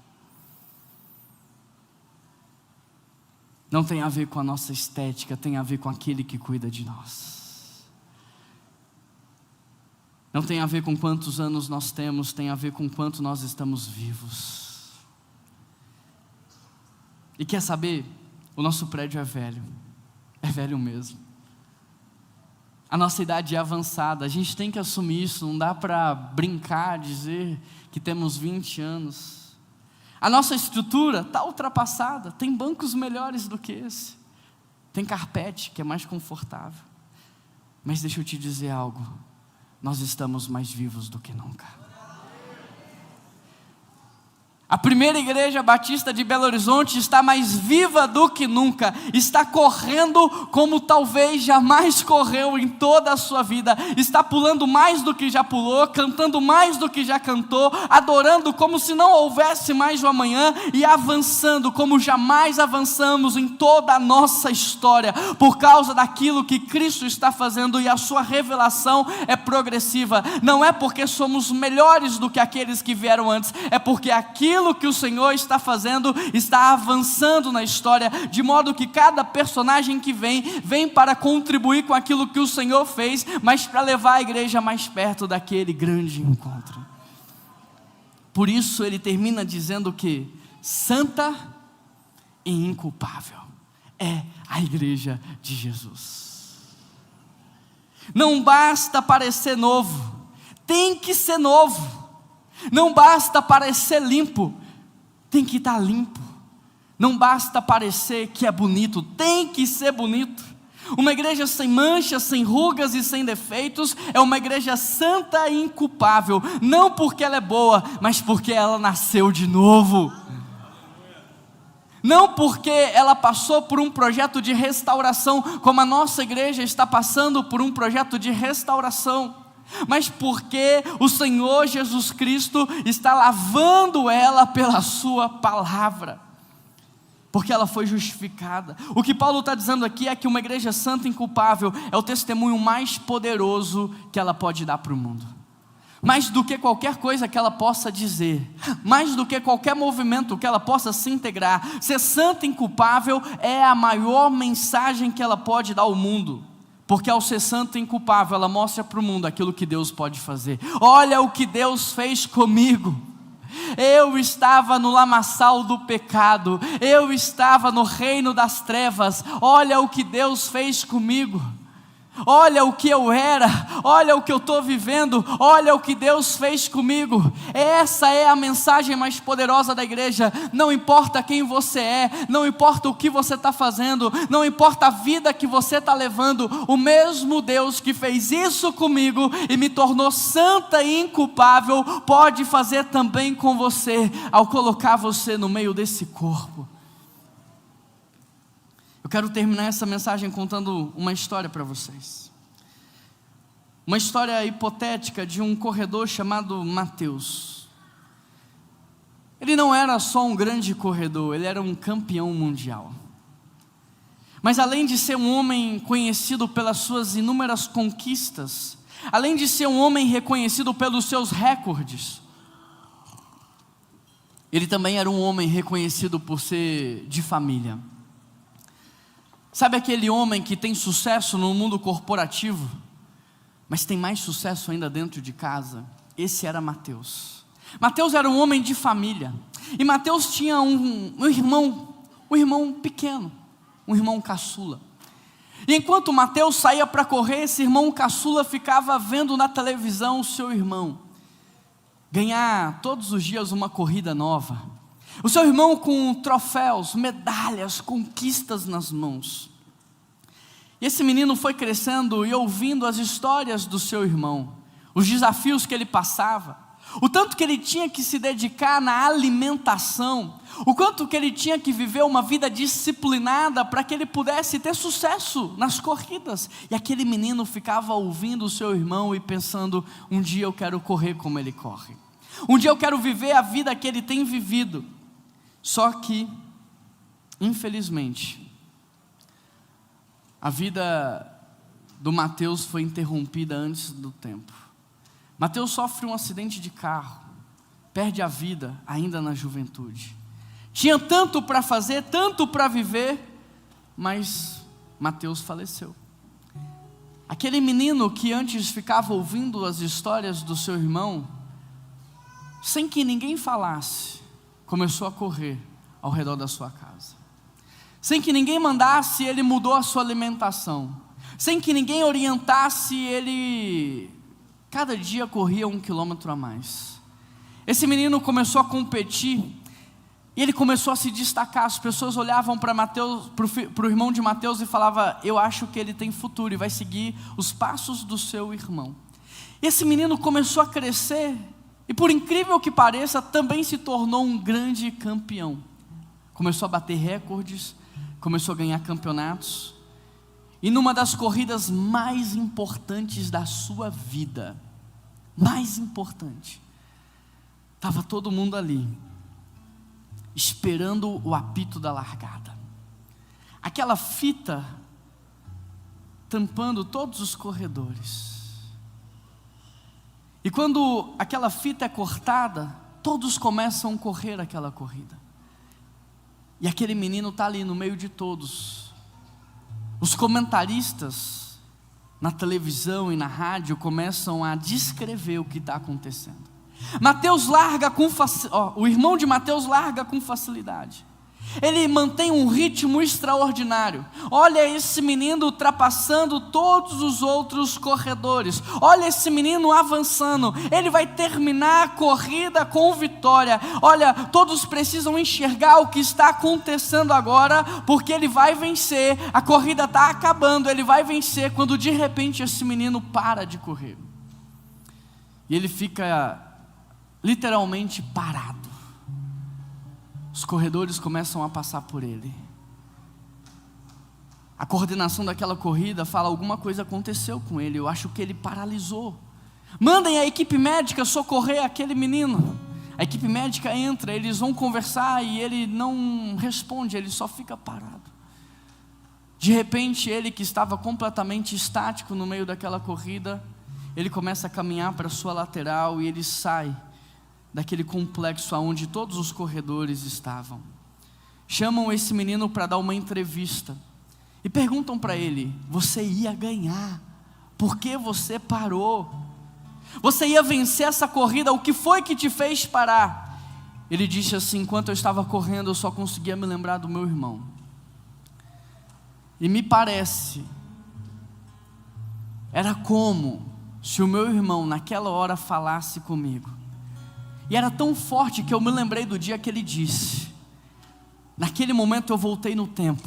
Speaker 1: Não tem a ver com a nossa estética, tem a ver com aquele que cuida de nós. Não tem a ver com quantos anos nós temos, tem a ver com quanto nós estamos vivos. E quer saber? O nosso prédio é velho mesmo. A nossa idade é avançada, a gente tem que assumir isso, não dá para brincar, dizer que temos 20 anos. A nossa estrutura está ultrapassada, tem bancos melhores do que esse, tem carpete que é mais confortável, mas deixa eu te dizer algo, nós estamos mais vivos do que nunca. A primeira igreja batista de Belo Horizonte está mais viva do que nunca, está correndo como talvez jamais correu em toda a sua vida, está pulando mais do que já pulou, cantando mais do que já cantou, adorando como se não houvesse mais o amanhã e avançando como jamais avançamos em toda a nossa história, por causa daquilo que Cristo está fazendo, e a sua revelação é progressiva. Não é porque somos melhores do que aqueles que vieram antes, é porque aquilo que o Senhor está fazendo está avançando na história, de modo que cada personagem que vem para contribuir com aquilo que o Senhor fez, mas para levar a igreja mais perto daquele grande encontro. Por isso ele termina dizendo que santa e inculpável é a igreja de Jesus. Não basta parecer novo, tem que ser novo. Não basta parecer limpo, tem que estar limpo. Não basta parecer que é bonito, tem que ser bonito. Uma igreja sem manchas, sem rugas e sem defeitos é uma igreja santa e inculpável, não porque ela é boa, mas porque ela nasceu de novo. Não porque ela passou por um projeto de restauração, como a nossa igreja está passando por um projeto de restauração, mas porque o Senhor Jesus Cristo está lavando ela pela sua palavra, porque ela foi justificada. O que Paulo está dizendo aqui é que uma igreja santa e inculpável é o testemunho mais poderoso que ela pode dar para o mundo. Mais do que qualquer coisa que ela possa dizer, mais do que qualquer movimento que ela possa se integrar, ser santa e inculpável é a maior mensagem que ela pode dar ao mundo. Porque ao ser santa e inculpável, ela mostra para o mundo aquilo que Deus pode fazer. Olha o que Deus fez comigo. Eu estava no lamaçal do pecado, eu estava no reino das trevas. Olha o que Deus fez comigo. Olha o que eu era, olha o que eu estou vivendo, olha o que Deus fez comigo. Essa é a mensagem mais poderosa da igreja. Não importa quem você é, não importa o que você está fazendo, não importa a vida que você está levando, o mesmo Deus que fez isso comigo e me tornou santa e inculpável, pode fazer também com você, ao colocar você no meio desse corpo. Eu quero terminar essa mensagem contando uma história para vocês. uma história hipotética de um corredor chamado Mateus. Ele não era só um grande corredor, ele era um campeão mundial. Mas além de ser um homem conhecido pelas suas inúmeras conquistas, além de ser um homem reconhecido pelos seus recordes, ele também era um homem reconhecido por ser de família. Sabe aquele homem que tem sucesso no mundo corporativo, mas tem mais sucesso ainda dentro de casa? Esse era Mateus. Mateus era um homem de família. E Mateus tinha um irmão pequeno, um irmão caçula. E enquanto Mateus saía para correr, esse irmão caçula ficava vendo na televisão o seu irmão ganhar todos os dias uma corrida nova. O seu irmão com troféus, medalhas, conquistas nas mãos. E esse menino foi crescendo e ouvindo as histórias do seu irmão, os desafios que ele passava, o tanto que ele tinha que se dedicar na alimentação, o quanto que ele tinha que viver uma vida disciplinada para que ele pudesse ter sucesso nas corridas. E aquele menino ficava ouvindo o seu irmão e pensando: um dia eu quero correr como ele corre, um dia eu quero viver a vida que ele tem vivido. Só que, infelizmente, a vida do Mateus foi interrompida antes do tempo. Mateus sofre um acidente de carro, perde a vida ainda na juventude. Tinha tanto para fazer, tanto para viver, mas Mateus faleceu. Aquele menino que antes ficava ouvindo as histórias do seu irmão, sem que ninguém falasse, começou a correr ao redor da sua casa. Sem que ninguém mandasse, ele mudou a sua alimentação. Sem que ninguém orientasse, ele cada dia corria 1 quilômetro a mais. Esse menino começou a competir e ele começou a se destacar. As pessoas olhavam para Mateus, para o irmão de Mateus e falavam: eu acho que ele tem futuro e vai seguir os passos do seu irmão. E esse menino começou a crescer e, por incrível que pareça, também se tornou um grande campeão. Começou a bater recordes, começou a ganhar campeonatos. E numa das corridas mais importantes da sua vida, mais importante, estava todo mundo ali, esperando o apito da largada. Aquela fita tampando todos os corredores. E quando aquela fita é cortada, todos começam a correr aquela corrida. E aquele menino está ali no meio de todos. Os comentaristas na televisão e na rádio começam a descrever o que está acontecendo. Mateus larga o irmão de Mateus larga com facilidade. Ele mantém um ritmo extraordinário. Olha esse menino ultrapassando todos os outros corredores. Olha esse menino avançando. Ele vai terminar a corrida com vitória. Olha, todos precisam enxergar o que está acontecendo agora, porque ele vai vencer. A corrida está acabando, ele vai vencer. Quando de repente esse menino para de correr. E ele fica literalmente parado. Os corredores começam a passar por ele. A coordenação daquela corrida fala: alguma coisa aconteceu com ele, eu acho que ele paralisou. Mandem a equipe médica socorrer aquele menino. A equipe médica entra, eles vão conversar e ele não responde, ele só fica parado. De repente, ele que estava completamente estático no meio daquela corrida, ele começa a caminhar para a sua lateral e ele sai daquele complexo onde todos os corredores estavam. Chamam esse menino para dar uma entrevista e perguntam para ele: você ia ganhar, por que você parou? Você ia vencer essa corrida, o que foi que te fez parar? Ele disse assim: enquanto eu estava correndo eu só conseguia me lembrar do meu irmão. E me parece, era como se o meu irmão naquela hora falasse comigo. E era tão forte que eu me lembrei do dia que ele disse. Naquele momento eu voltei no tempo.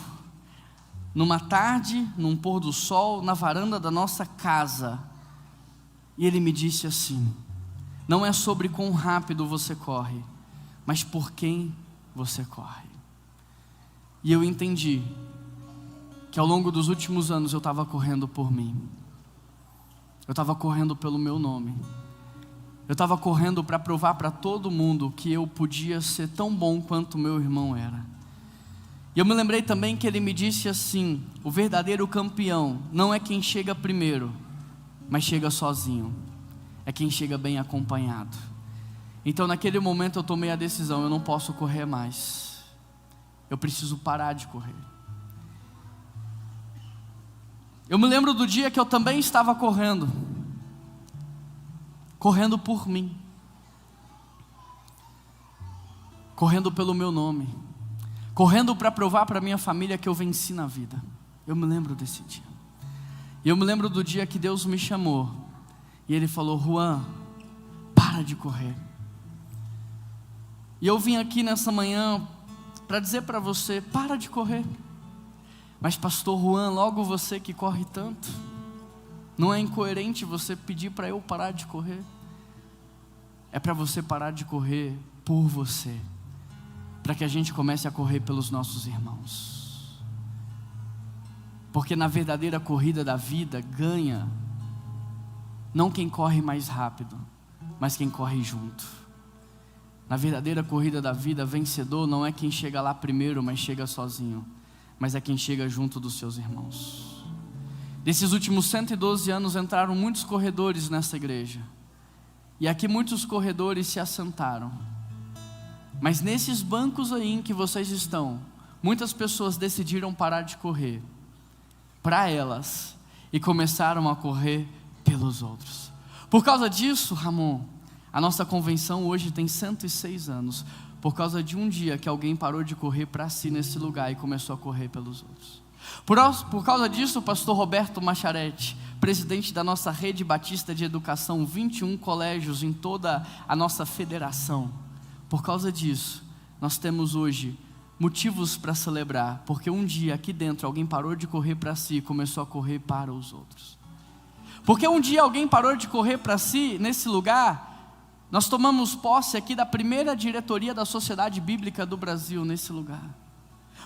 Speaker 1: Numa tarde, num pôr do sol, na varanda da nossa casa. E ele me disse assim: não é sobre quão rápido você corre, mas por quem você corre. E eu entendi que ao longo dos últimos anos eu estava correndo por mim. Eu estava correndo pelo meu nome. Eu estava correndo para provar para todo mundo que eu podia ser tão bom quanto meu irmão era. E eu me lembrei também que ele me disse assim: o verdadeiro campeão não é quem chega primeiro, mas chega sozinho. É quem chega bem acompanhado. Então naquele momento eu tomei a decisão: eu não posso correr mais. Eu preciso parar de correr. Eu me lembro do dia que eu também estava correndo por mim, correndo pelo meu nome, correndo para provar para minha família que eu venci na vida. Eu me lembro desse dia. E eu me lembro do dia que Deus me chamou e Ele falou: Juan, para de correr. E eu vim aqui nessa manhã para dizer para você: para de correr. Mas pastor Juan, logo você que corre tanto, não é incoerente você pedir para eu parar de correr? É para você parar de correr por você, para que a gente comece a correr pelos nossos irmãos. Porque na verdadeira corrida da vida ganha não quem corre mais rápido, mas quem corre junto. Na verdadeira corrida da vida, vencedor não é quem chega lá primeiro, mas chega sozinho, mas é quem chega junto dos seus irmãos. Nesses últimos 112 anos entraram muitos corredores nessa igreja, e aqui muitos corredores se assentaram. Mas nesses bancos aí em que vocês estão, muitas pessoas decidiram parar de correr para elas e começaram a correr pelos outros. Por causa disso, Ramon, a nossa convenção hoje tem 106 anos, por causa de um dia que alguém parou de correr para si nesse lugar e começou a correr pelos outros. Por causa disso, o pastor Roberto Macharetti, presidente da nossa rede batista de educação, 21 colégios em toda a nossa federação, por causa disso, nós temos hoje motivos para celebrar, porque um dia aqui dentro alguém parou de correr para si e começou a correr para os outros. Porque um dia alguém parou de correr para si nesse lugar. Nós tomamos posse aqui da primeira diretoria da Sociedade Bíblica do Brasil nesse lugar.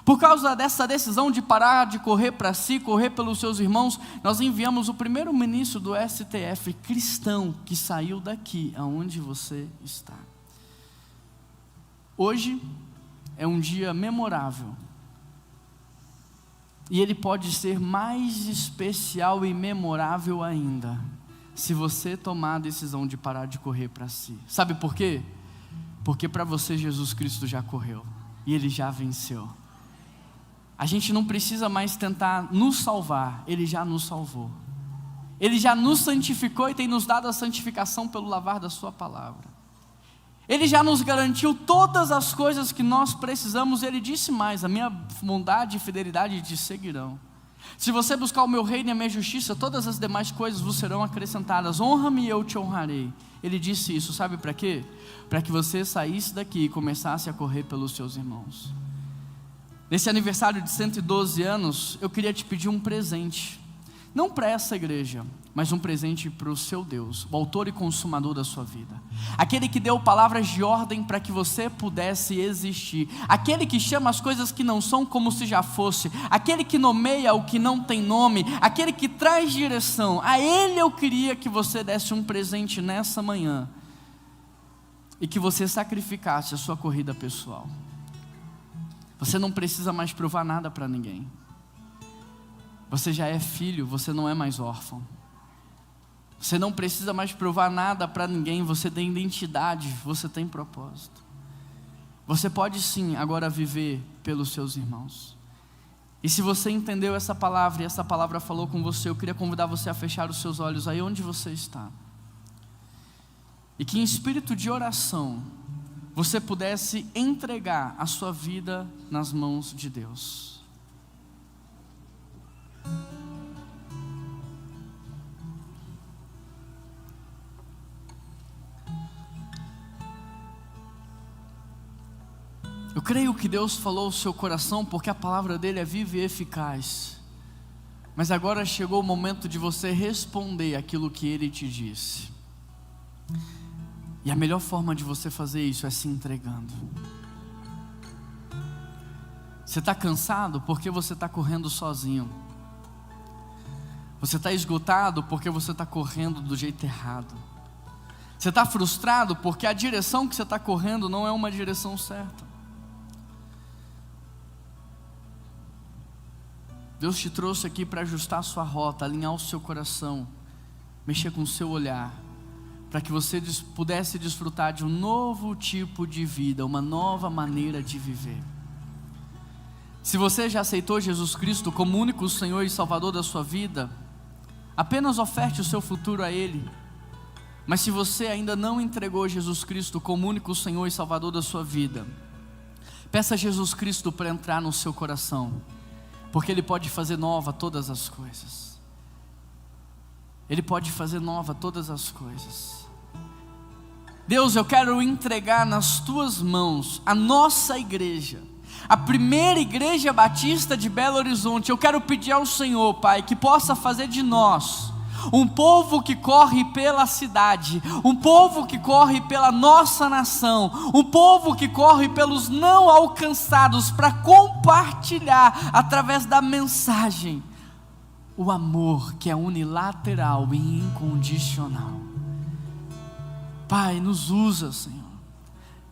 Speaker 1: Por causa dessa decisão de parar de correr para si, correr pelos seus irmãos, nós enviamos o primeiro ministro do STF cristão que saiu daqui, aonde você está. Hoje é um dia memorável. E ele pode ser mais especial e memorável ainda, se você tomar a decisão de parar de correr para si. Sabe por quê? Porque para você Jesus Cristo já correu e Ele já venceu. A gente não precisa mais tentar nos salvar, Ele já nos salvou. Ele já nos santificou e tem nos dado a santificação pelo lavar da sua palavra. Ele já nos garantiu todas as coisas que nós precisamos. Ele disse mais: a minha bondade e fidelidade te seguirão. Se você buscar o meu reino e a minha justiça, todas as demais coisas vos serão acrescentadas. Honra-me e eu te honrarei. Ele disse isso, sabe para quê? Para que você saísse daqui e começasse a correr pelos seus irmãos. Nesse aniversário de 112 anos, eu queria te pedir um presente. Não para essa igreja, mas um presente para o seu Deus, o autor e consumador da sua vida. Aquele que deu palavras de ordem para que você pudesse existir. Aquele que chama as coisas que não são como se já fosse. Aquele que nomeia o que não tem nome. Aquele que traz direção. A Ele eu queria que você desse um presente nessa manhã. E que você sacrificasse a sua corrida pessoal. Você não precisa mais provar nada para ninguém. Você já é filho, você não é mais órfão. Você não precisa mais provar nada para ninguém, você tem identidade, você tem propósito. Você pode sim agora viver pelos seus irmãos. E se você entendeu essa palavra e essa palavra falou com você, eu queria convidar você a fechar os seus olhos aí onde você está. E que em espírito de oração, você pudesse entregar a sua vida nas mãos de Deus. Eu creio que Deus falou ao seu coração, porque a palavra dele é viva e eficaz. Mas agora chegou o momento de você responder aquilo que ele te disse. E a melhor forma de você fazer isso é se entregando. Você está cansado porque você está correndo sozinho. Você está esgotado porque você está correndo do jeito errado. Você está frustrado porque a direção que você está correndo não é uma direção certa. Deus te trouxe aqui para ajustar a sua rota, alinhar o seu coração, mexer com o seu olhar, para que você pudesse desfrutar de um novo tipo de vida, uma nova maneira de viver. Se você já aceitou Jesus Cristo como único Senhor e Salvador da sua vida, apenas oferte o seu futuro a Ele. Mas se você ainda não entregou Jesus Cristo como único Senhor e Salvador da sua vida, peça a Jesus Cristo para entrar no seu coração, porque Ele pode fazer nova todas as coisas. Ele pode fazer nova todas as coisas. Deus, eu quero entregar nas Tuas mãos a nossa igreja, a primeira igreja batista de Belo Horizonte. Eu quero pedir ao Senhor, Pai, que possa fazer de nós um povo que corre pela cidade, um povo que corre pela nossa nação, um povo que corre pelos não alcançados, para compartilhar através da mensagem o amor que é unilateral e incondicional. Pai, nos usa, Senhor.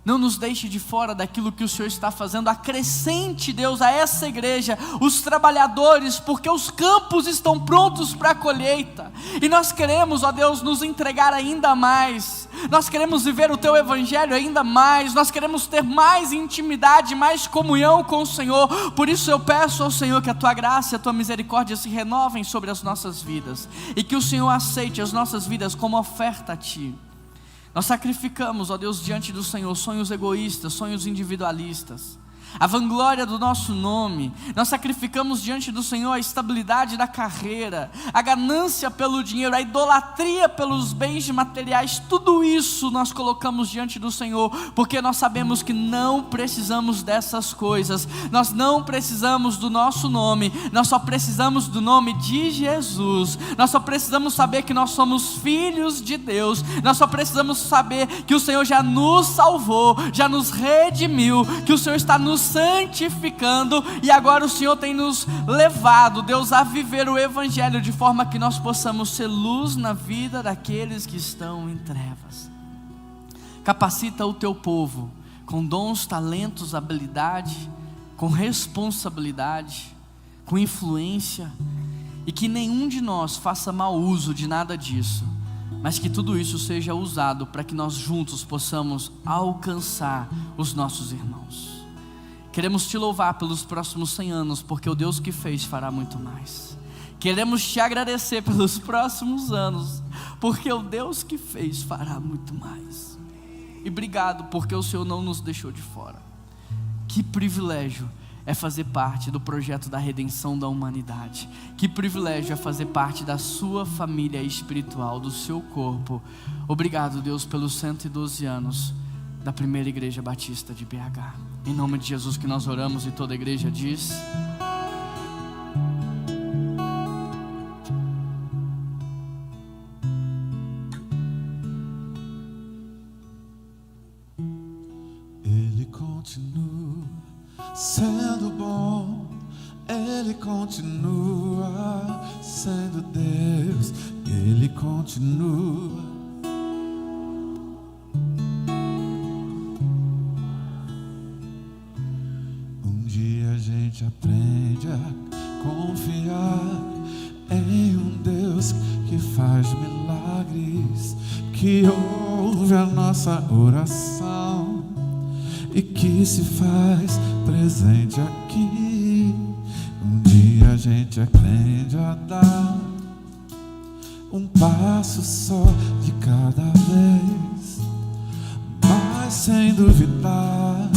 Speaker 1: Não nos deixe de fora daquilo que o Senhor está fazendo. Acrescente, Deus, a essa igreja os trabalhadores, porque os campos estão prontos para a colheita. E nós queremos, ó Deus, nos entregar ainda mais. Nós queremos viver o Teu Evangelho ainda mais. Nós queremos ter mais intimidade, mais comunhão com o Senhor. Por isso eu peço ao Senhor que a Tua graça e a Tua misericórdia se renovem sobre as nossas vidas, e que o Senhor aceite as nossas vidas como oferta a Ti. Nós sacrificamos, ó Deus, diante do Senhor, sonhos egoístas, sonhos individualistas, a vanglória do nosso nome. Nós sacrificamos diante do Senhor a estabilidade da carreira, a ganância pelo dinheiro, a idolatria pelos bens materiais. Tudo isso nós colocamos diante do Senhor, porque nós sabemos que não precisamos dessas coisas. Nós não precisamos do nosso nome, nós só precisamos do nome de Jesus. Nós só precisamos saber que nós somos filhos de Deus. Nós só precisamos saber que o Senhor já nos salvou, já nos redimiu, que o Senhor está nos santificando, e agora o Senhor tem nos levado, Deus, a viver o Evangelho de forma que nós possamos ser luz na vida daqueles que estão em trevas. Capacita o Teu povo com dons, talentos, habilidade, com responsabilidade, com influência, e que nenhum de nós faça mau uso de nada disso, mas que tudo isso seja usado para que nós juntos possamos alcançar os nossos irmãos. Queremos Te louvar pelos próximos 100 anos, porque o Deus que fez fará muito mais. Queremos Te agradecer pelos próximos anos, porque o Deus que fez fará muito mais. E obrigado, porque o Senhor não nos deixou de fora. Que privilégio é fazer parte do projeto da redenção da humanidade. Que privilégio é fazer parte da sua família espiritual, do seu corpo. Obrigado, Deus, pelos 112 anos da primeira igreja batista de BH. Em nome de Jesus que nós oramos, e toda a igreja diz:
Speaker 2: Ele continua sendo bom, Ele continua sendo Deus, Ele continua. Aprende a confiar em um Deus que faz milagres, que ouve a nossa oração e que se faz presente aqui. Um dia a gente aprende a dar um passo só de cada vez, mas sem duvidar,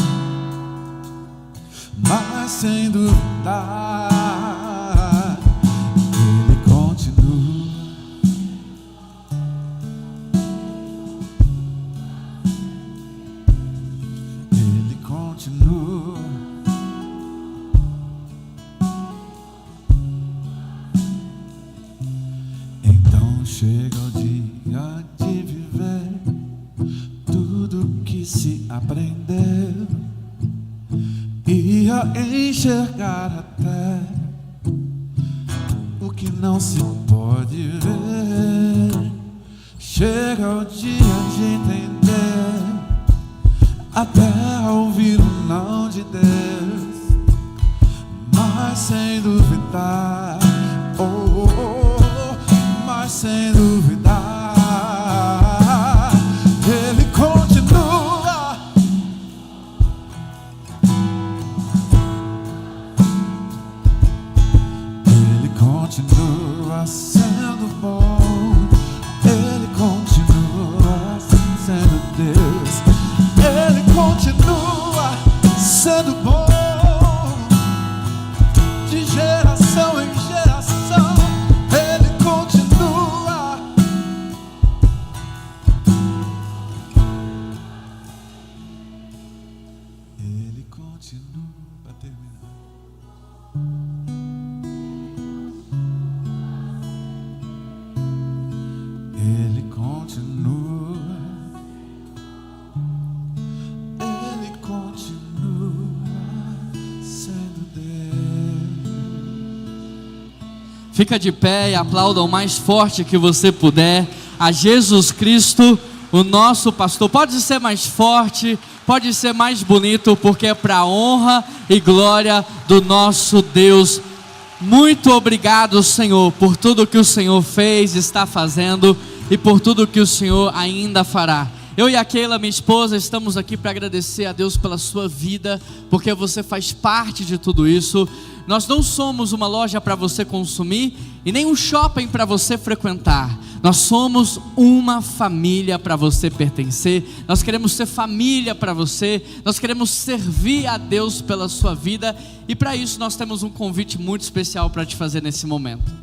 Speaker 2: mas sem duvidar, Ele continua. Ele continua. Então chega o dia de viver tudo que se aprendeu e a enxergar até o que não se pode ver. Chega o dia de entender, até ouvir o não de Deus. Mas sem duvidar, oh, oh, oh, mas sem duvidar, Ele continua. Ele continua sendo bom. Ele continua sendo Deus. Ele continua sendo bom. De geração em geração, Ele continua. Ele continua para terminar. Ele continua. Ele continua sendo Deus.
Speaker 1: Fica de pé e aplauda o mais forte que você puder a Jesus Cristo, o nosso pastor. Pode ser mais forte, pode ser mais bonito, porque é para a honra e glória do nosso Deus. Muito obrigado, Senhor, por tudo que o Senhor fez, está fazendo e por tudo que o Senhor ainda fará. Eu e a Keila, minha esposa, estamos aqui para agradecer a Deus pela sua vida, porque você faz parte de tudo isso. Nós não somos uma loja para você consumir e nem um shopping para você frequentar. Nós somos uma família para você pertencer. Nós queremos ser família para você. Nós queremos servir a Deus pela sua vida. E para isso nós temos um convite muito especial para te fazer nesse momento.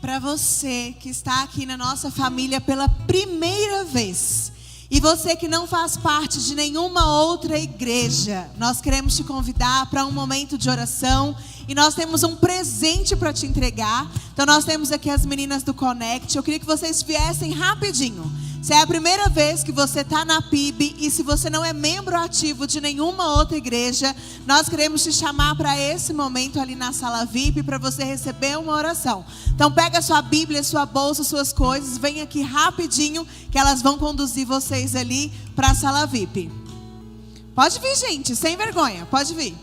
Speaker 3: Para você que está aqui na nossa família pela primeira vez, e você que não faz parte de nenhuma outra igreja, nós queremos te convidar para um momento de oração. E nós temos um presente para te entregar. Então nós temos aqui as meninas do Connect. Eu queria que vocês viessem rapidinho. Se é a primeira vez que você está na PIB e se você não é membro ativo de nenhuma outra igreja, nós queremos te chamar para esse momento ali na sala VIP para você receber uma oração. Então pega a sua Bíblia, sua bolsa, suas coisas, vem aqui rapidinho que elas vão conduzir vocês ali para a sala VIP. Pode vir, gente, sem vergonha, pode vir.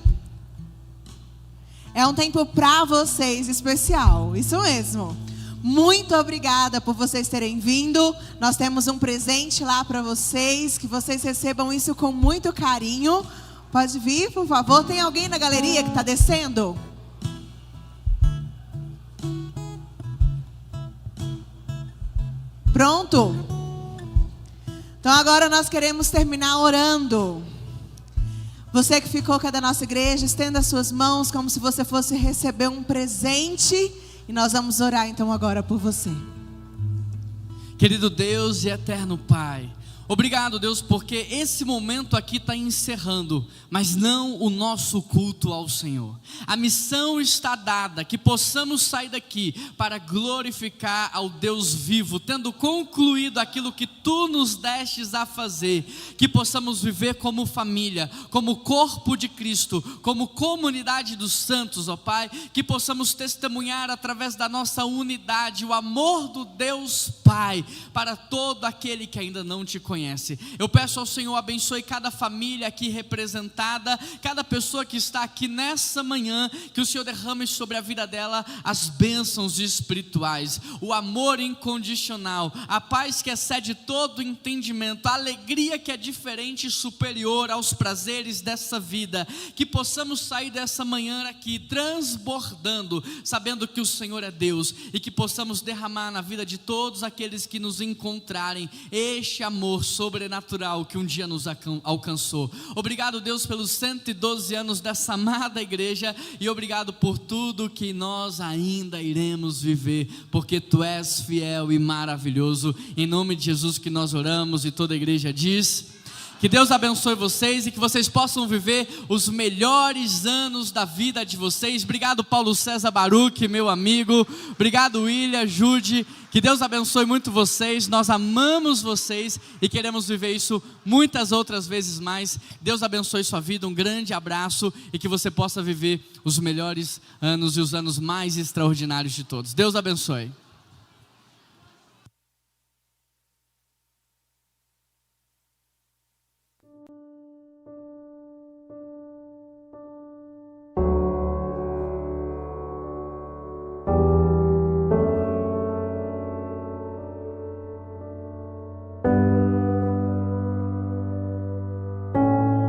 Speaker 3: É um tempo para vocês especial, isso mesmo. Muito obrigada por vocês terem vindo. Nós temos um presente lá para vocês, que vocês recebam isso com muito carinho. Pode vir, por favor. Tem alguém na galeria que está descendo? Pronto? Então agora nós queremos terminar orando. Você que ficou aqui da nossa igreja, estenda as suas mãos como se você fosse receber um presente. E nós vamos orar então agora por você.
Speaker 1: Querido Deus e eterno Pai, obrigado, Deus, porque esse momento aqui está encerrando, mas não o nosso culto ao Senhor. A missão está dada, que possamos sair daqui para glorificar ao Deus vivo, tendo concluído aquilo que Tu nos destes a fazer, que possamos viver como família, como corpo de Cristo, como comunidade dos santos, ó Pai, que possamos testemunhar através da nossa unidade o amor do Deus Pai para todo aquele que ainda não Te conhece. Eu peço ao Senhor, abençoe cada família aqui representada, cada pessoa que está aqui nessa manhã, que o Senhor derrame sobre a vida dela as bênçãos espirituais, o amor incondicional, a paz que excede todo entendimento, a alegria que é diferente e superior aos prazeres dessa vida, que possamos sair dessa manhã aqui transbordando, sabendo que o Senhor é Deus, e que possamos derramar na vida de todos aqueles que nos encontrarem este amor sobrenatural que um dia nos alcançou. Obrigado, Deus, pelos 112 anos dessa amada igreja, e obrigado por tudo que nós ainda iremos viver, porque Tu és fiel e maravilhoso. Em nome de Jesus que nós oramos, e toda a igreja diz: Que Deus abençoe vocês e que vocês possam viver os melhores anos da vida de vocês. Obrigado, Paulo César Baruch, meu amigo. Obrigado, William, Jude. Que Deus abençoe muito vocês. Nós amamos vocês e queremos viver isso muitas outras vezes mais. Deus abençoe sua vida. Um grande abraço e que você possa viver os melhores anos e os anos mais extraordinários de todos. Deus abençoe.